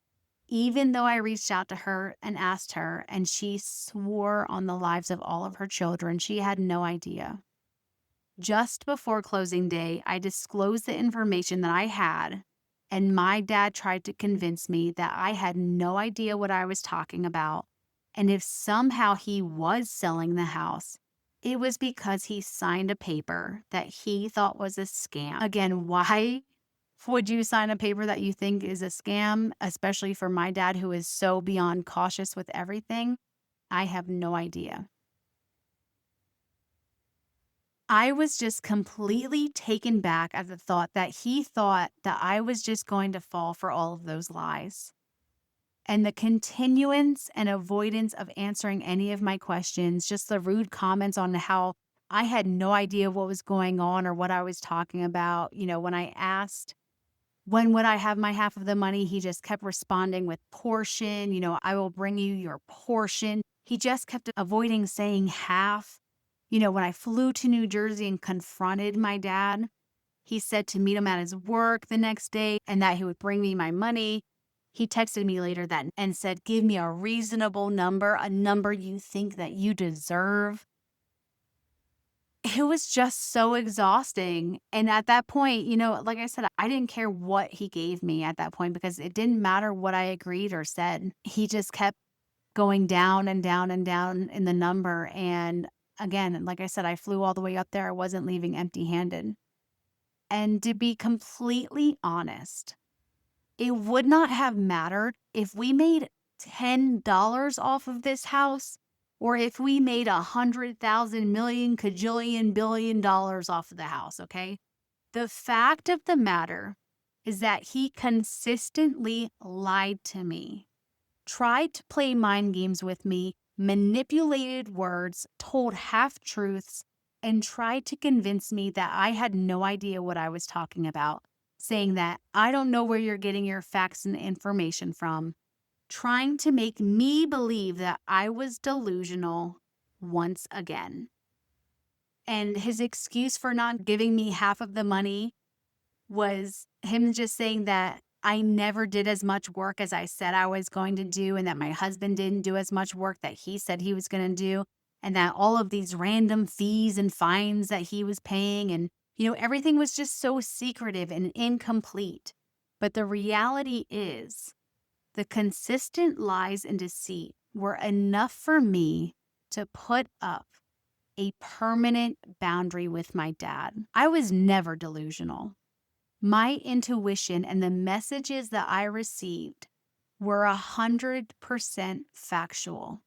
even though I reached out to her and asked her, and she swore on the lives of all of her children she had no idea. Just before closing day, I disclosed the information that I had, and my dad tried to convince me that I had no idea what I was talking about, and if somehow he was selling the house, it was because he signed a paper that he thought was a scam. Again, why would you sign a paper that you think is a scam, especially for my dad who is so beyond cautious with everything? I have no idea. I was just completely taken back at the thought that he thought that I was just going to fall for all of those lies. And the continuance and avoidance of answering any of my questions, just the rude comments on how I had no idea what was going on or what I was talking about. When I asked, when would I have my half of the money, he just kept responding with portion. I will bring you your portion. He just kept avoiding saying half. When I flew to New Jersey and confronted my dad, he said to meet him at his work the next day and that he would bring me my money. He texted me later that and said, give me a reasonable number, a number you think that you deserve. It was just so exhausting. And at that point, like I said, I didn't care what he gave me at that point because it didn't matter what I agreed or said. He just kept going down and down and down in the number. And again, like I said, I flew all the way up there. I wasn't leaving empty handed. And to be completely honest, it would not have mattered if we made $10 off of this house or if we made 100,000 million cajillion billion dollars off of the house, okay? The fact of the matter is that he consistently lied to me, tried to play mind games with me, manipulated words, told half truths, and tried to convince me that I had no idea what I was talking about, saying that I don't know where you're getting your facts and information from, trying to make me believe that I was delusional once again. And his excuse for not giving me half of the money was him just saying that I never did as much work as I said I was going to do, and that my husband didn't do as much work that he said he was going to do, and that all of these random fees and fines that he was paying, and everything was just so secretive and incomplete. But the reality is, the consistent lies and deceit were enough for me to put up a permanent boundary with my dad. I was never delusional. My intuition and the messages that I received were 100% factual.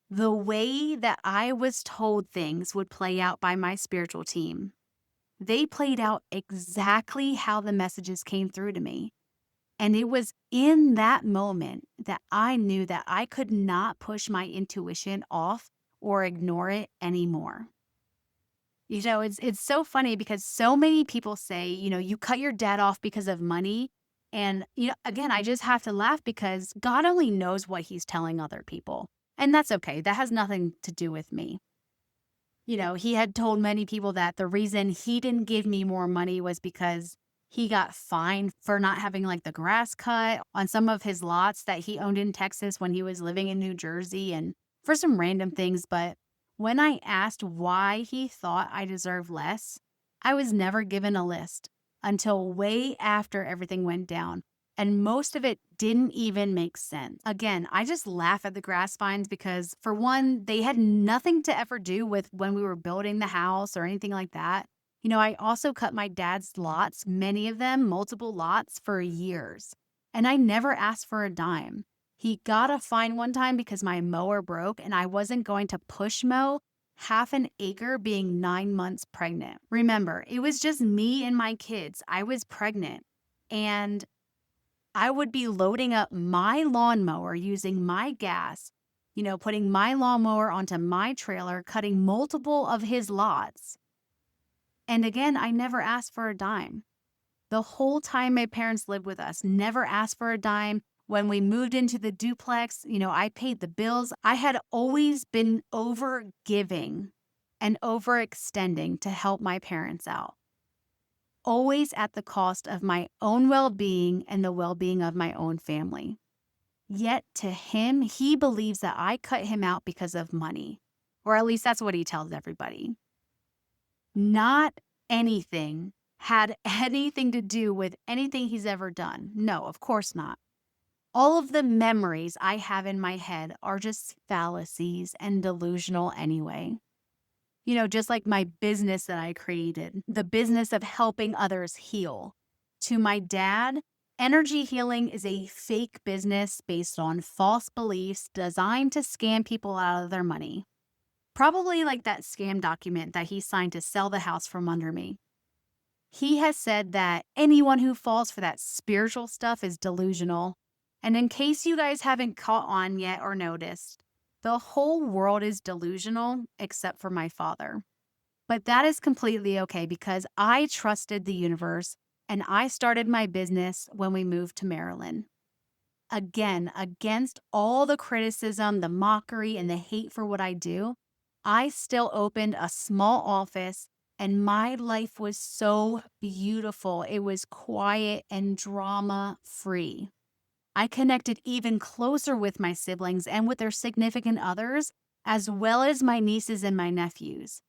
The way that I was told things would play out by my spiritual team, they played out exactly how the messages came through to me. And it was in that moment that I knew that I could not push my intuition off or ignore it anymore. It's so funny because so many people say, you cut your dad off because of money. And, again, I just have to laugh because God only knows what he's telling other people. And that's okay. That has nothing to do with me. He had told many people that the reason he didn't give me more money was because he got fined for not having like the grass cut on some of his lots that he owned in Texas when he was living in New Jersey and for some random things. But when I asked why he thought I deserved less, I was never given a list until way after everything went down. And most of it didn't even make sense. Again, I just laugh at the grass vines because, for one, they had nothing to ever do with when we were building the house or anything like that. I also cut my dad's lots, many of them, multiple lots, for years. And I never asked for a dime. He got a fine one time because my mower broke and I wasn't going to push mow half an acre being 9 months pregnant. Remember, it was just me and my kids. I was pregnant. And I would be loading up my lawnmower using my gas, putting my lawnmower onto my trailer, cutting multiple of his lots. And again, I never asked for a dime. The whole time my parents lived with us, never asked for a dime. When we moved into the duplex, I paid the bills. I had always been over giving and overextending to help my parents out, always at the cost of my own well-being and the well-being of my own family. Yet to him, he believes that I cut him out because of money, or at least that's what he tells everybody. Not anything had anything to do with anything he's ever done. No, of course not. All of the memories I have in my head are just fallacies and delusional anyway. Just like my business that I created, the business of helping others heal. To my dad, energy healing is a fake business based on false beliefs designed to scam people out of their money. Probably like that scam document that he signed to sell the house from under me. He has said that anyone who falls for that spiritual stuff is delusional. And in case you guys haven't caught on yet or noticed, the whole world is delusional except for my father. But that is completely okay because I trusted the universe and I started my business when we moved to Maryland. Again, against all the criticism, the mockery, and the hate for what I do, I still opened a small office and my life was so beautiful. It was quiet and drama free. I connected even closer with my siblings and with their significant others, as well as my nieces and my nephews.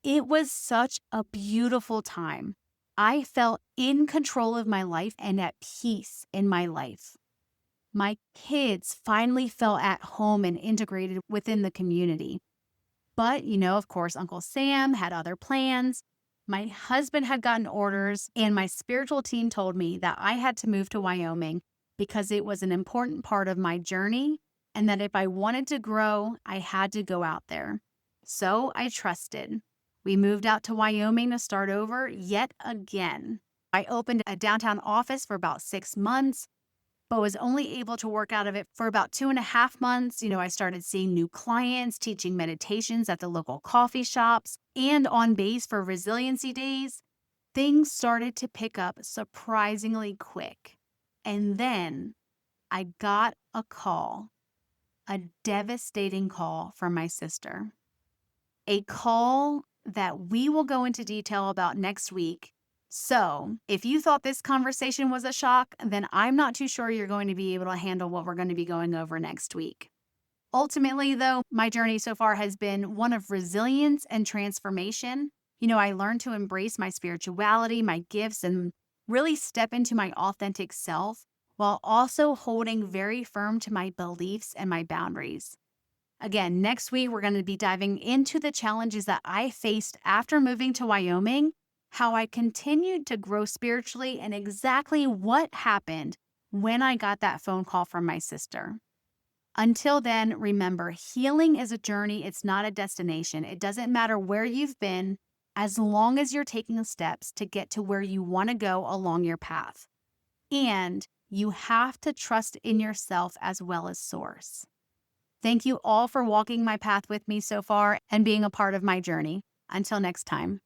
It was such a beautiful time. I felt in control of my life and at peace in my life. My kids finally felt at home and integrated within the community. But, of course, Uncle Sam had other plans. My husband had gotten orders, and my spiritual team told me that I had to move to Wyoming because it was an important part of my journey and that if I wanted to grow, I had to go out there. So I trusted. We moved out to Wyoming to start over yet again. I opened a downtown office for about 6 months, but was only able to work out of it for about 2.5 months. I started seeing new clients, teaching meditations at the local coffee shops, and on base for resiliency days. Things started to pick up surprisingly quick. And then I got a call, a devastating call from my sister. A call that we will go into detail about next week. So, if you thought this conversation was a shock, then I'm not too sure you're going to be able to handle what we're going to be going over next week. Ultimately, though, my journey so far has been one of resilience and transformation. I learned to embrace my spirituality, my gifts, and really step into my authentic self while also holding very firm to my beliefs and my boundaries. Again, next week, we're going to be diving into the challenges that I faced after moving to Wyoming, how I continued to grow spiritually, and exactly what happened when I got that phone call from my sister. Until then, remember, healing is a journey. It's not a destination. It doesn't matter where you've been, as long as you're taking steps to get to where you want to go along your path. And you have to trust in yourself as well as Source. Thank you all for walking my path with me so far and being a part of my journey. Until next time.